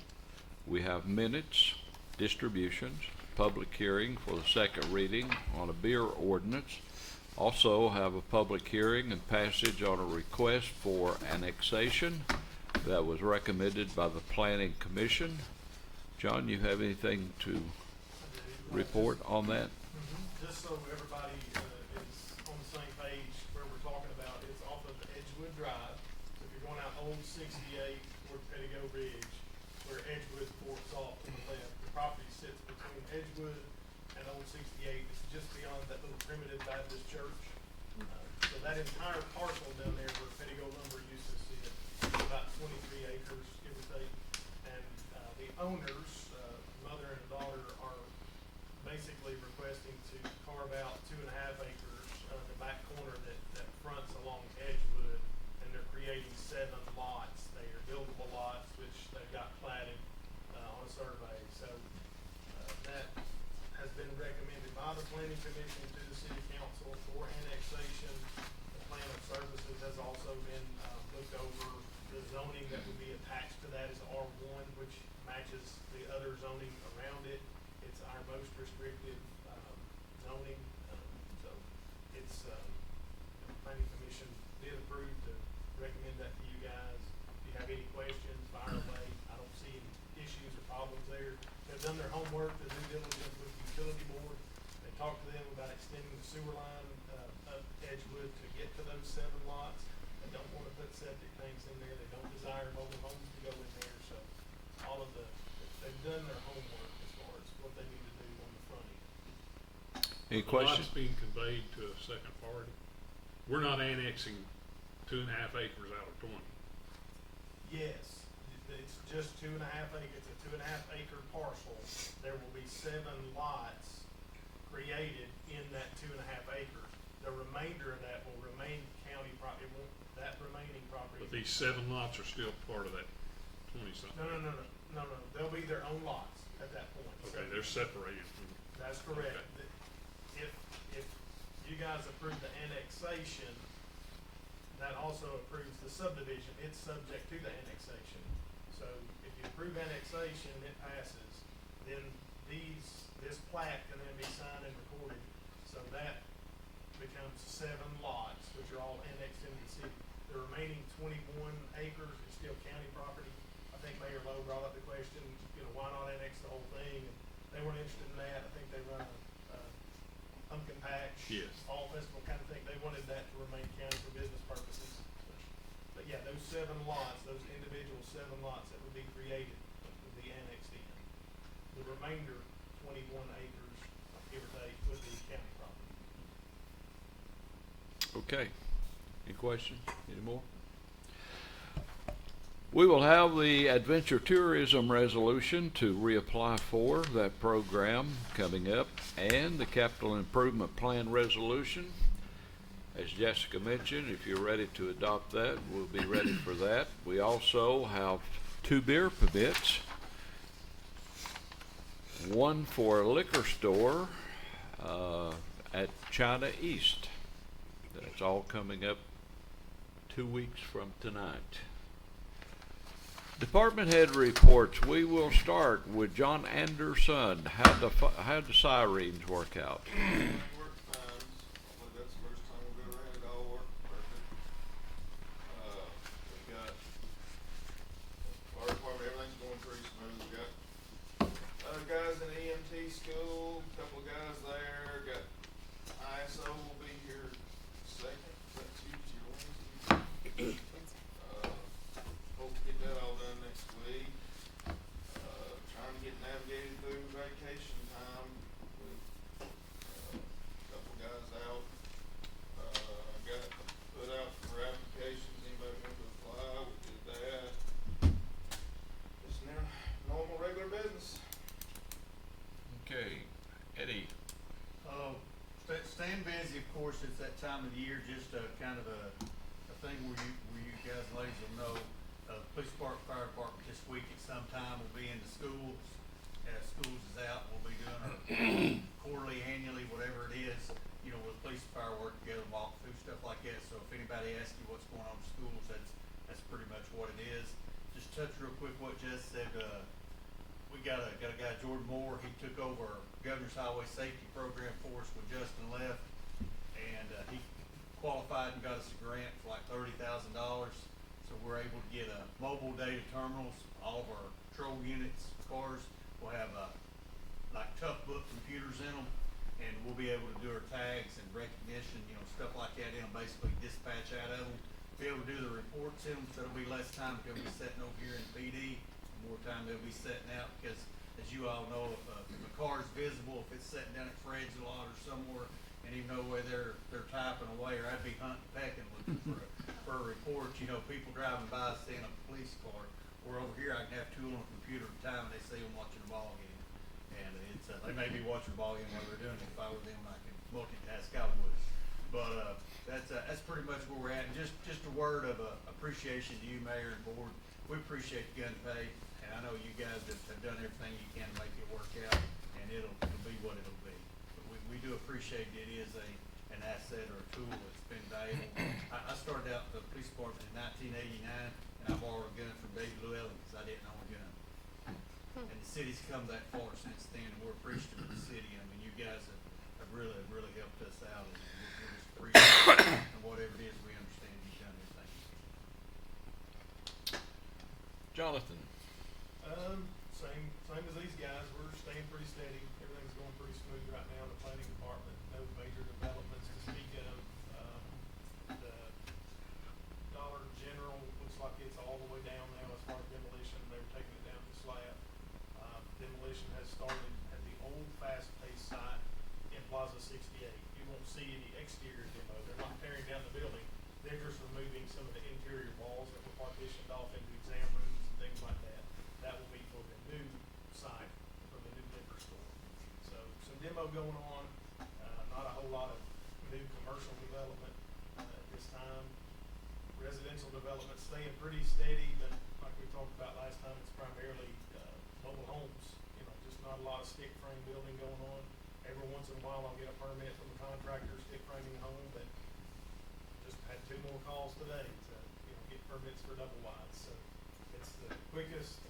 We have minutes, distributions, public hearing for the second reading on a beer ordinance. Also have a public hearing and passage on a request for annexation that was recommended by the Planning Commission. John, you have anything to report on that? Just so everybody is on the same page where we're talking about, it's off of Edgewood Drive. So if you're going out Old 68 toward Pettigo Ridge, where Edgewood forks off to the left, the property sits between Edgewood and Old 68. It's just beyond that little primitive Baptist church. So that entire parcel down there where Pettigo Lumber used to sit, is about 23 acres, give or take. And the owners, mother and daughter, are basically requesting to carve out 2.5 acres on the back corner that fronts along Edgewood, and they're creating 7 lots. They are buildable lots, which they've got platted on a survey. So that has been recommended by the Planning Commission to the City Council for annexation. The plan of services has also been looked over. The zoning that would be attached to that is R1, which matches the other zoning around it. It's our most restrictive zoning, so it's, the Planning Commission did approve to recommend that to you guys. If you have any questions, fire away. I don't see any issues or problems there. They've done their homework, the due diligence with the utility board. They talked to them about extending the sewer line up Edgewood to get to those 7 lots. They don't want to put septic tanks in there. They don't desire mobile homes to go in there, so all of they've done their homework as far as what they need to do on the front end. Any The questions? lot's being conveyed to a second party. We're not annexing 2.5 acres out of 20. Yes, it's just 2.5 acres. It's a 2.5 acre parcel. There will be 7 lots created in that 2.5 acres. The remainder of that will remain county property. That remaining property. But these 7 lots are still part of that 20-something. No. They'll be their own lots at that point. Okay, they're separated from. That's correct. Okay. If you guys approve the annexation, that also approves the subdivision. It's subject to the annexation. So if you approve annexation, it passes. Then this plat can then be signed and recorded. So that becomes 7 lots, which are all annexed into the city. The remaining 21 acres is still county property. I think Mayor Lowe brought up the question, you know, why not annex the whole thing? And they weren't interested in that. I think they run a pumpkin patch, Yes. fall festival kind of thing. They wanted that to remain county for business purposes. But yeah, those 7 lots, those individual 7 lots that would be created would be annexed in. The remainder, 21 acres, give or take, would be county property. Okay. Any questions? Any more? We will have the adventure tourism resolution to reapply for that program coming up, and the capital improvement plan resolution. As Jessica mentioned, if you're ready to adopt that, we'll be ready for that. We also have 2 beer permits. One for a liquor store at China East. That's all coming up 2 weeks from tonight. Department head reports. We will start with John Anderson. How'd the sirens work out? Worked fine. Well, that's the first time we've ever had it all work perfect. We got fire department, everything's going pretty smooth. We got guys in EMT school, a couple of guys there. Got ISO will be here second. Is that Tuesday or Wednesday? Hope to get that all done next week. Trying to get navigated through vacation time with a couple guys out. Got put out for applications. Anybody want to apply? We did that. Just now, normal, regular business. Okay, Eddie. Staying busy, of course, it's that time of the year, just kind of a thing where you guys and ladies will know, police department, fire department this week at some time will be in the schools. As schools is out, we'll be doing our quarterly, annually, whatever it is, you know, with police and fire work together, walk through stuff like that. So if anybody asks you what's going on in schools, that's pretty much what it is. Just touch real quick what Jess said, we got a guy, Jordan Moore. He took over Governor's Highway Safety Program for us when Justin left, and he qualified and got us a grant for like $30,000. So we're able to get mobile data terminals. All of our patrol units, cars will have like tough book computers in them, and we'll be able to do our tags and recognition, you know, stuff like that in them. Basically, dispatch out of them. Be able to do the reports in them, so it'll be less time they'll be sitting over here in PD. More time they'll be setting out, because as you all know, if a car's visible, if it's sitting down at Fred's a lot or somewhere, and you know where they're typing away, or I'd be hunting, pecking, looking for a report. You know, people driving by seeing a police car. Where over here I can have two on a computer at a time, and they see them watching a ball game, and it's they may be watching a ball game while they're doing it. If I were them, I can multitask. I would. But that's pretty much where we're at. And just a word of appreciation to you, Mayor and Board. We appreciate the gun pay. I know you guys have done everything you can to make it work out, and it'll be what it'll be. But we do appreciate it is an asset or a tool that's been valuable. I started out in the police department in 1989, and I borrowed a gun from David Llewellyn because I didn't own a gun. And the city's come that far since then, and we're appreciative of the city. I mean, you guys have really helped us out, and we're just appreciative of whatever it is. We understand you've done everything. Jonathan. Same as these guys. We're staying pretty steady. Everything's going pretty smooth right now in the planning department. No major developments to speak of. The Dollar General looks like it's all the way down now as far as demolition. They're taking it down to slab. Demolition has started at the old fast-paced site in Plaza 68. You won't see any exterior demo. They're not tearing down the building. They're just removing some of the interior walls that were partitioned off into exam rooms and things like that. That will be for the new site, for the new liquor store. So some demo going on, not a whole lot of new commercial development at this time. Residential development staying pretty steady, but like we talked about last time, it's primarily mobile homes. You know, just not a lot of stick frame building going on. Every once in a while I'll get a permit from a contractor stick framing a home, but just had 2 more calls today to, you know, get permits for double wides. So it's the quickest,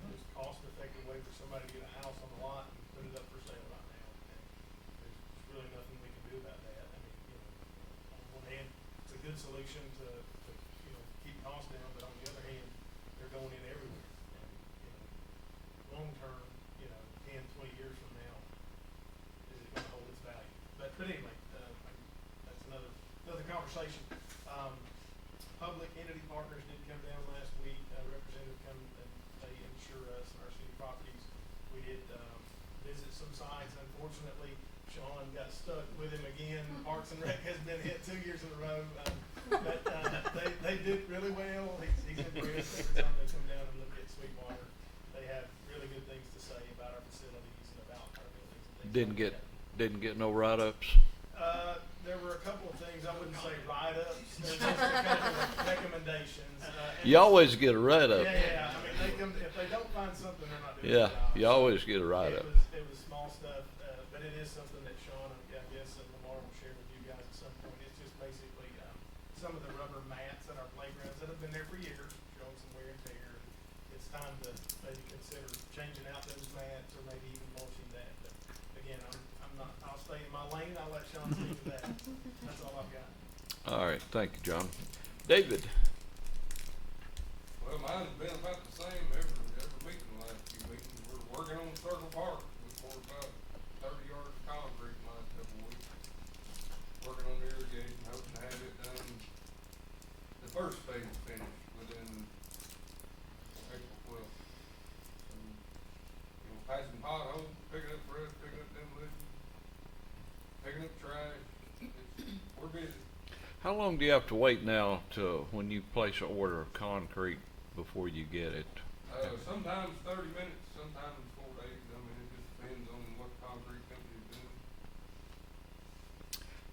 most cost-effective way for somebody to get a house on the lot and put it up for sale right now. And there's really nothing we can do about that. I mean, you know, on one hand, it's a good solution to you know, keep costs down, but on the other hand, they're going in everywhere. And, you know, long term, you know, 10, 20 years from now, is it going to hold its value? But anyway, that's another conversation. Public entity partners did come down last week. Representative come and they insure us and our city properties. We did visit some sites. Unfortunately, Sean got stuck with him again. Parks and Rec has been hit 2 years in a row. But they did really well. He's impressed every time they come down and look at Sweetwater. They have really good things to say about our facilities and about our buildings and things. Didn't get no write-ups. There were a couple of things, I wouldn't say write-ups, they're just a couple of recommendations. You always get a write-up. Yeah, I mean, if they don't find something, they're not doing Yeah, their job. you always get a write-up. It was small stuff, but it is something that Sean, I guess, and Lamar will share with you guys at some point. It's just basically some of the rubber mats at our playgrounds that have been there for years, showing some wear and tear. it's time to maybe consider changing out those mats or maybe even mulching that. But again, I'm not, I'll stay in my lane. I'll let Sean speak to that. That's all I've got. All right, thank you, John. David? Well, mine's been about the same every meeting the last few meetings. We're working on Circle Park. We poured about 30 yards of concrete in the last couple of weeks. Working on the irrigation, hoping to have it done, the first phase finished within April 12th. So, you know, passing potholes, picking up brush, picking up demolition, picking up trash. We're busy. How long do you have to wait now to, when you place an order of concrete before you get it? Sometimes 30 minutes, sometimes 4 days. I mean, it just depends on what the concrete company's doing.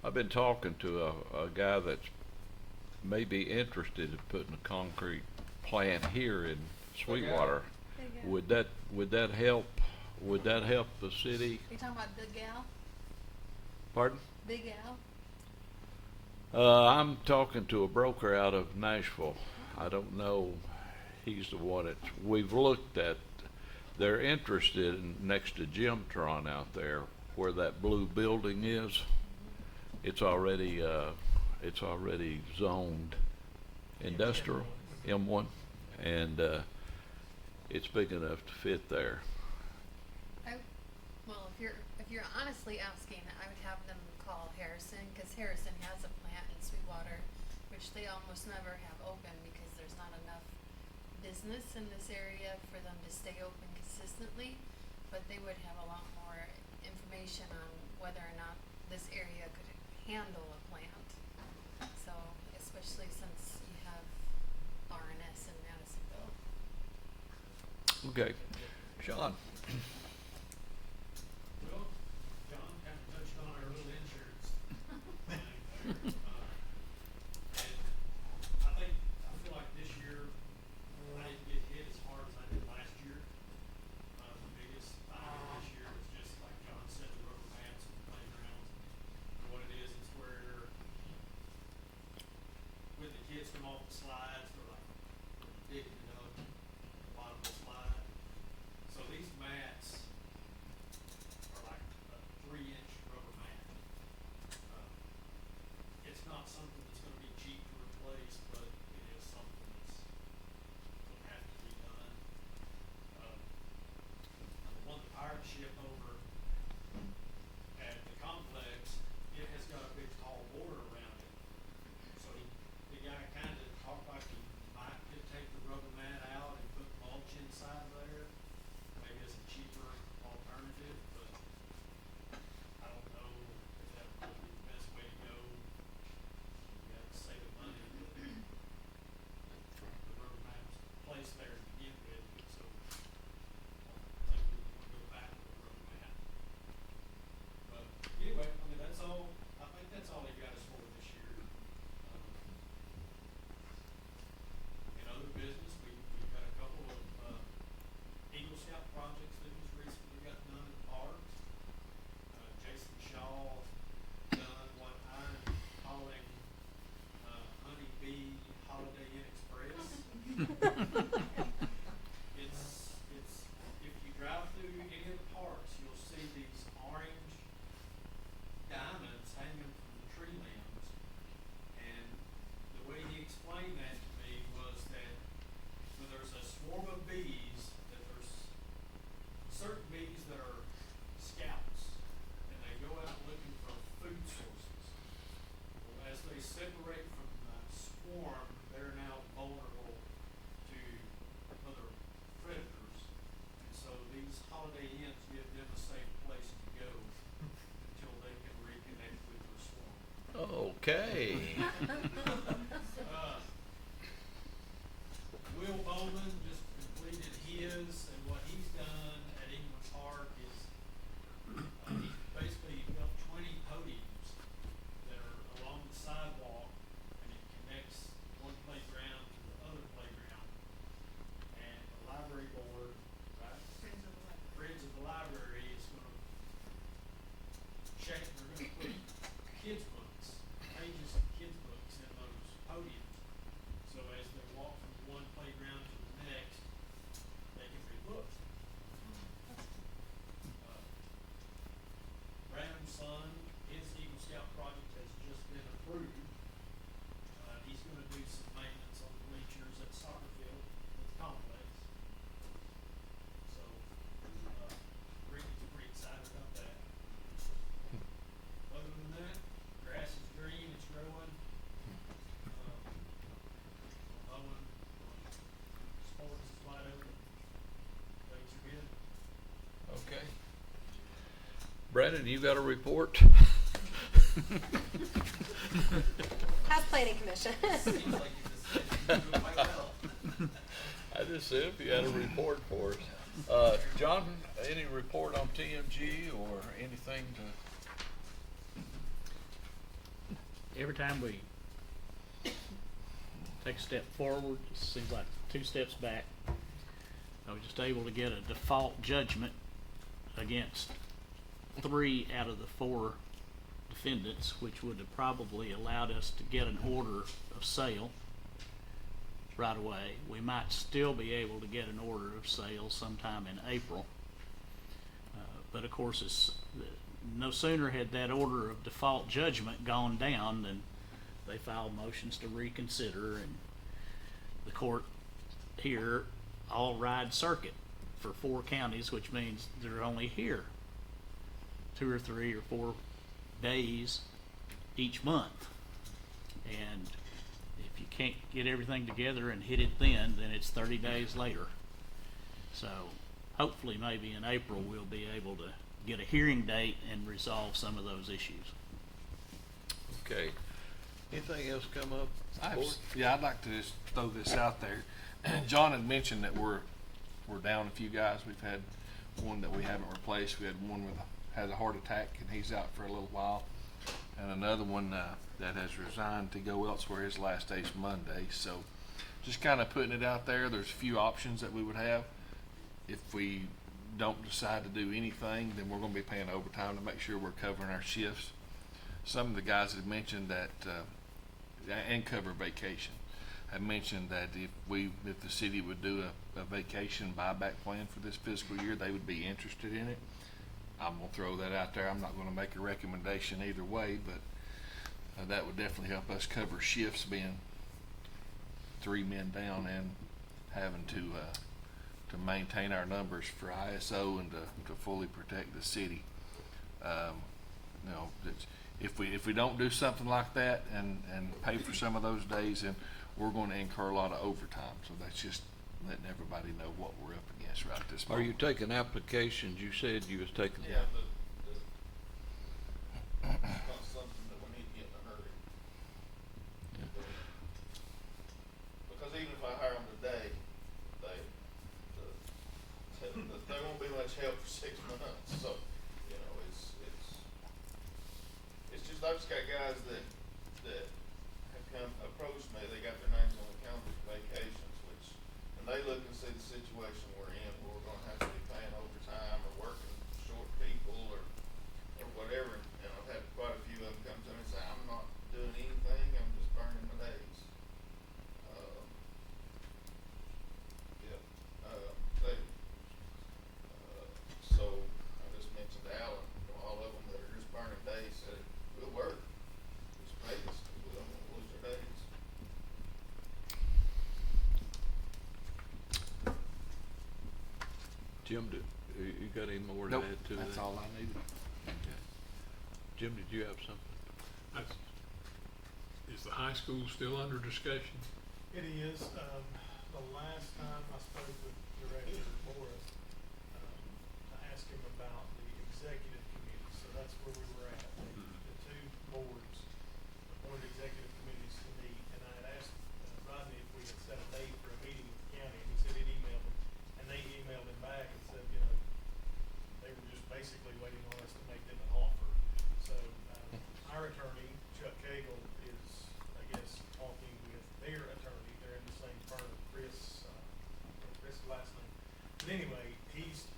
I've been talking to a guy that's maybe interested in putting a concrete plant here in Sweetwater. Would that help? Would that help the city? Are you talking about Big Al? Pardon? Big Al? I'm talking to a broker out of Nashville. I don't know. He's the one that we've looked at. They're interested in next to Gymtron out there, where that blue building is. It's already zoned industrial, M1, and it's big enough to fit there. Well, if you're honestly asking, I would have them call Harrison, because Harrison has a plant in Sweetwater, which they almost never have open because there's not enough business in this area for them to stay open consistently. But they would have a lot more information on whether or not this area could handle a plant. So, especially since you have RNS in Madisonville. Okay, Sean. Well, John kind of touched on our little insurance thing there. And I feel like this year, I didn't get hit as hard as I did last year. The biggest item this year was just, like John said, the rubber mats and playgrounds. And what it is, it's where, when the kids come off the slides, they're like digging it up, at the bottom of the slide. So these mats are like a 3-inch rubber mat. It's not something that's gonna be cheap to replace, but it is something that's gonna have to be done. The one the pirate ship over at the complex, it has got a big tall border around it. So the guy kinda talked like he might could take the rubber mat out and put mulch inside there. Maybe it's a cheaper alternative, but I don't know if that would be the best way to go. You have to save the money, but the rubber mat was placed there to begin with, so I don't think we want to go back with the rubber mat. But anyway, I mean, that's all, I think that's all they got us for this year. In other business, we've got a couple of Eagle Scout projects that was recently got done in the parks. Jason Shaw done what I'm calling Honey Bee Holiday Inn Express. It's if you drive through any of the parks, you'll see these orange diamonds hanging from the tree limbs. And the way he explained that to me was that when there's a swarm of bees, that there's certain bees that are scouts, and they go out looking for food sources. Well, as they separate from the swarm, they're now vulnerable to other predators. And so these holiday inns give them a safe place to go until they can reconnect with their swarm. Okay. Will Bowman just completed his, and what he's done at Ingram Park is, he's basically built 20 podiums that are along the sidewalk, and it connects one playground to the other playground. And the library board, right? Friends of the Library is gonna check, they're gonna put kids' books, pages of kids' books in those Scout project has just been approved. He's gonna do some maintenance on the bleachers at soccer field at the complex. So, Ricky's pretty excited about that. Other than that, grass is green, it's growing. Mowing, sports is wide open. Things are good. Okay. Brandon, you got a report? How's planning commission? Seems like you just doing quite well. I just said if you had a report for us. John, any report on TMG or anything to? Every time we take a step forward, it seems like 2 steps back. I was just able to get a default judgment against 3 out of the 4 defendants, which would have probably allowed us to get an order of sale right away. We might still be able to get an order of sale sometime in April. But of course, no sooner had that order of default judgment gone down than they filed motions to reconsider, and the court here all ride circuit for 4 counties, which means they're only here 2 or 3 or 4 days each month. And if you can't get everything together and hit it then it's 30 days later. So hopefully maybe in April we'll be able to get a hearing date and resolve some of those issues. Okay. Anything else come up? Yeah, I'd like to just throw this out there. John had mentioned that we're down a few guys. We've had one that we haven't replaced. We had one had a heart attack and he's out for a little while, and another one that has resigned to go elsewhere. His last day's Monday. So just kind of putting it out there. There's a few options that we would have. If we don't decide to do anything, then we're going to be paying overtime to make sure we're covering our shifts. Some of the guys had mentioned that and cover vacation. I mentioned that if the city would do a vacation buyback plan for this fiscal year, they would be interested in it. I'm gonna throw that out there. I'm not gonna make a recommendation either way, but that would definitely help us cover shifts, being 3 men down and having to maintain our numbers for ISO and to fully protect the city. If we don't do something like that and pay for some of those days, then we're going to incur a lot of overtime. So that's just letting everybody know what we're up against right this Are moment. you taking applications? You said you was taking. Yeah, but it's not something that we need to get in a hurry. Because even if I hire them today, they won't be much help for 6 months. So, it's just I've just got guys that have come approached me. They got their names on the calendar for vacations, and they look and see the situation we're in, where we're going to have to be paying overtime or working short people or whatever. And I've had quite a few of them come to me and say, "I'm not doing anything. I'm just burning my days." So I just mentioned to Alan, all of them that are just burning days said, "We'll work. Just pay us, 'cause we don't want to lose our days." Jim, you got any more to Nope, add to that? that's all I needed. Okay. Jim, did you have something? Is the high school still under discussion? It is. The last time I spoke with Director Morris, I asked him about the executive committee, so that's where we were at. The 2 boards appointed executive committees to meet, and I had asked Rodney if we had set a date for a meeting with the county, and he said he'd emailed them, and they emailed him back and said, they were just basically waiting on us to make them an offer. So our attorney, Chuck Cagle, is, I guess, talking with their attorney. They're in the same firm, Chris last name. But anyway, he's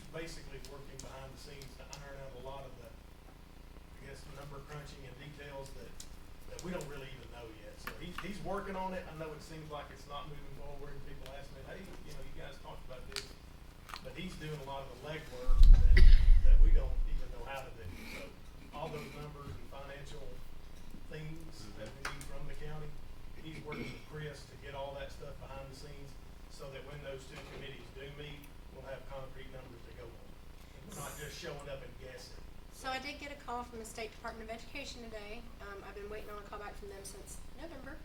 basically working behind the scenes to iron out a lot of the, I guess, number crunching and details that we don't really even know yet. So he's working on it. I know it seems like it's not moving forward, and people ask me, "Hey, you guys talked about this," but he's doing a lot of the legwork that we don't even know how to do. So all those numbers and financial just showing up and guessing. So I did get a call from the State Department of Education today. I've been waiting on a call back from them since November.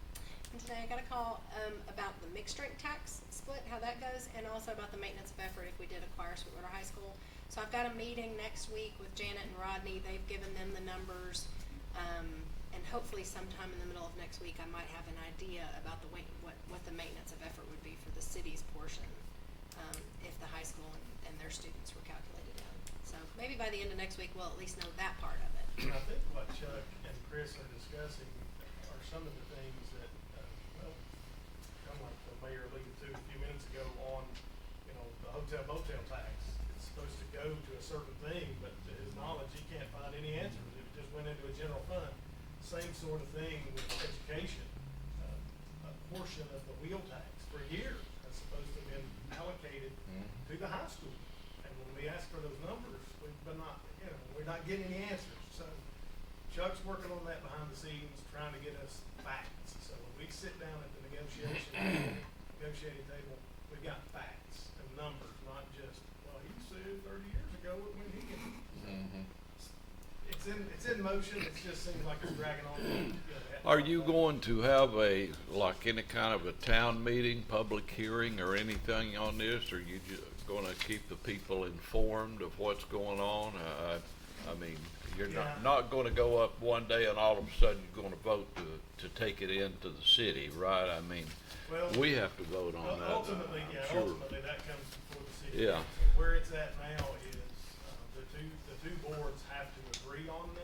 And today I got a call about the mixed drink tax split, how that goes, and also about the maintenance of effort if we did acquire Sweetwater High School. So I've got a meeting next week with Janet and Rodney. They've given them the numbers. And hopefully sometime in the middle of next week I might have an idea about what the maintenance of effort would be for the city's portion if the high school and their students were calculated in. So maybe by the end of next week we'll at least know that part of it. And I think what Chuck and Chris are discussing are some of the things that, well, kind of like the mayor alluded to a few minutes ago on, the hotel motel tax. It's supposed to go to a certain thing, but to his knowledge, he can't find any answers. It just went into a general fund. Same sort of thing with education. A portion of the wheel tax for years is supposed to have been allocated to the high school. And when we ask for those numbers, we're not getting any answers. So Chuck's working on that behind the scenes, trying to get us facts. So when we sit down at the negotiating table, we've got facts and numbers, not just, well, he said 30 years ago when he can. It's in motion. It just seems like it's dragging on. Are you going to have any kind of a town meeting, public hearing, or anything on this? Or are you just going to keep the people informed of what's going on? I mean, you're not going to go up one day and all of a sudden you're going to vote to take it into the city, right? I mean, we have to vote on that. Ultimately, sure. Ultimately that comes before the city. Yeah. Where it's at now is the two boards have to agree on the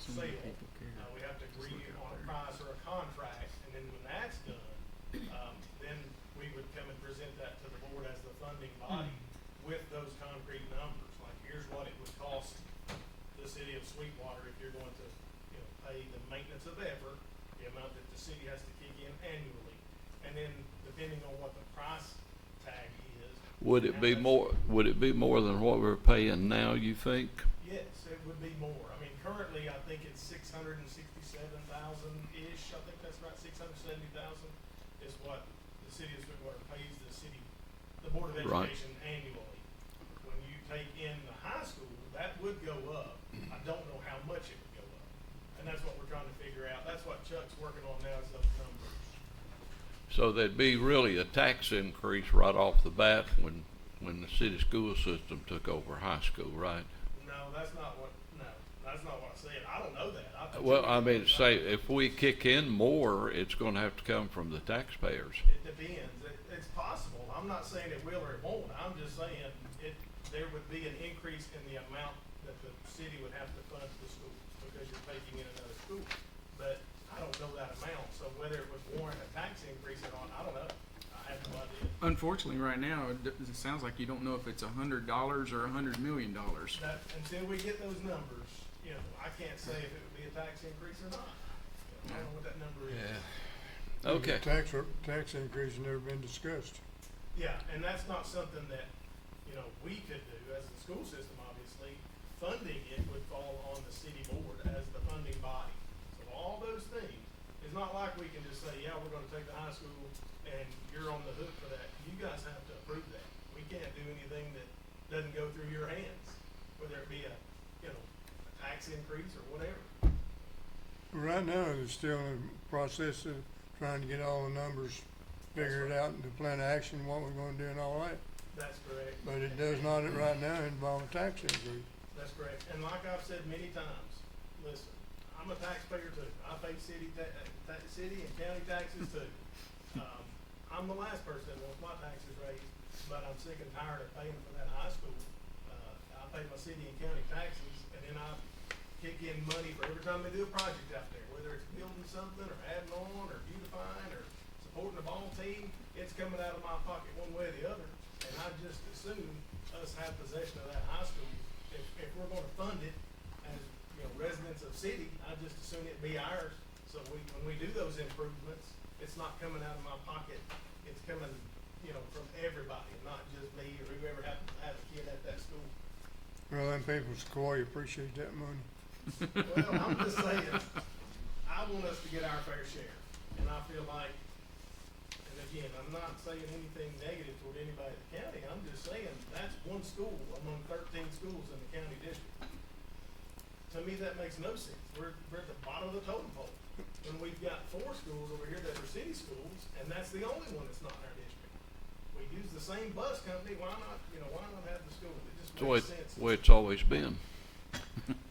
sale. We have to agree on a price or a contract, and then when that's done, then we would come and present that to the board as the funding body with those concrete numbers. Like, here's what it would cost the city of Sweetwater if you're going to, pay the maintenance of effort, the amount that the city has to kick in annually, and then depending on what the price tag is. Would it be more than what we're paying now, you think? Yes, it would be more. I mean, currently, I think it's 667,000-ish. I think that's right, 670,000 is what the city of Sweetwater pays the Board of Education annually. When you take in the high school, that would go up. I don't know how much it would go up. And that's what we're trying to figure out. That's what Chuck's working on now is those numbers. So there'd be really a tax increase right off the bat when the city school system took over high school, right? No, that's not what I said. I don't know that. Well, I mean, say if we kick in more, it's going to have to come from the taxpayers. It depends. It's possible. I'm not saying it will or it won't. I'm just saying there would be an increase in the amount that the city would have to fund the schools because you're taking in another school. But I don't know that amount. So whether it would warrant a tax increase or not, I don't know. I have no idea. Unfortunately, right now, it sounds like you don't know if it's $100 or $100 million. Until we get those numbers, I can't say if it would be a tax increase or not. I don't know what that number is. Yeah. Okay. Tax increase has never been discussed. Yeah, and that's not something that, we could do as the school system, obviously. Funding it would fall on the city board as the funding body. So all those things, it's not like we can just say, yeah, we're gonna take the high school and you're on the hook for that. You guys have to approve that. We can't do anything that doesn't go through your hands, whether it be a tax increase or whatever. Right now, it's still in the process of trying to get all the numbers figured out and the plan of action, what we're gonna do and all that. That's correct. But it does not right now involve a tax increase. That's correct. And like I've said many times, listen, I'm a taxpayer too. I pay city and county taxes too. I'm the last person that wants my taxes raised, but I'm sick and tired of paying for that high school. I pay my city and county taxes, and then I kick in money for every time they do a project out there, whether it's building something or adding on or beautifying or supporting a ball team. It's coming out of my pocket one way or the other, and I just assume us have possession of that high school. If we're going to fund it as residents of city, I just assume it be ours. So when we do those improvements, it's not coming out of my pocket. It's coming, from everybody, not just me or whoever happens to have a kid at that school. Well, them people in Sequoia appreciate that money. Well, I'm just saying, I want us to get our fair share, and I feel like, and again, I'm not saying anything negative toward anybody in the county, I'm just saying that's one school among 13 schools in the county district. To me, that makes no sense. We're at the bottom of the totem pole. When we've got 4 schools over here that are city schools, and that's the only one that's not in our district. We use the same bus company, why not have the school? It just It's the way, makes sense. way it's always been.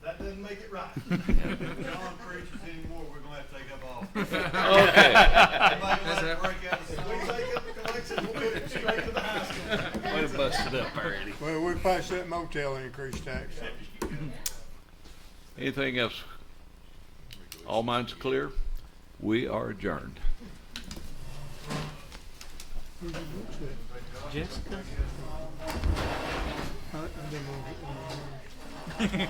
That doesn't make it right. If John preaches anymore, we're gonna have to take up all. Okay. Everybody let it break out of If we take up the collection, we'll put it straight to the high school. Way to bust it up already. Well, we passed that motel increase tax. Anything else? All minds clear? We are adjourned. Jessica? I didn't know.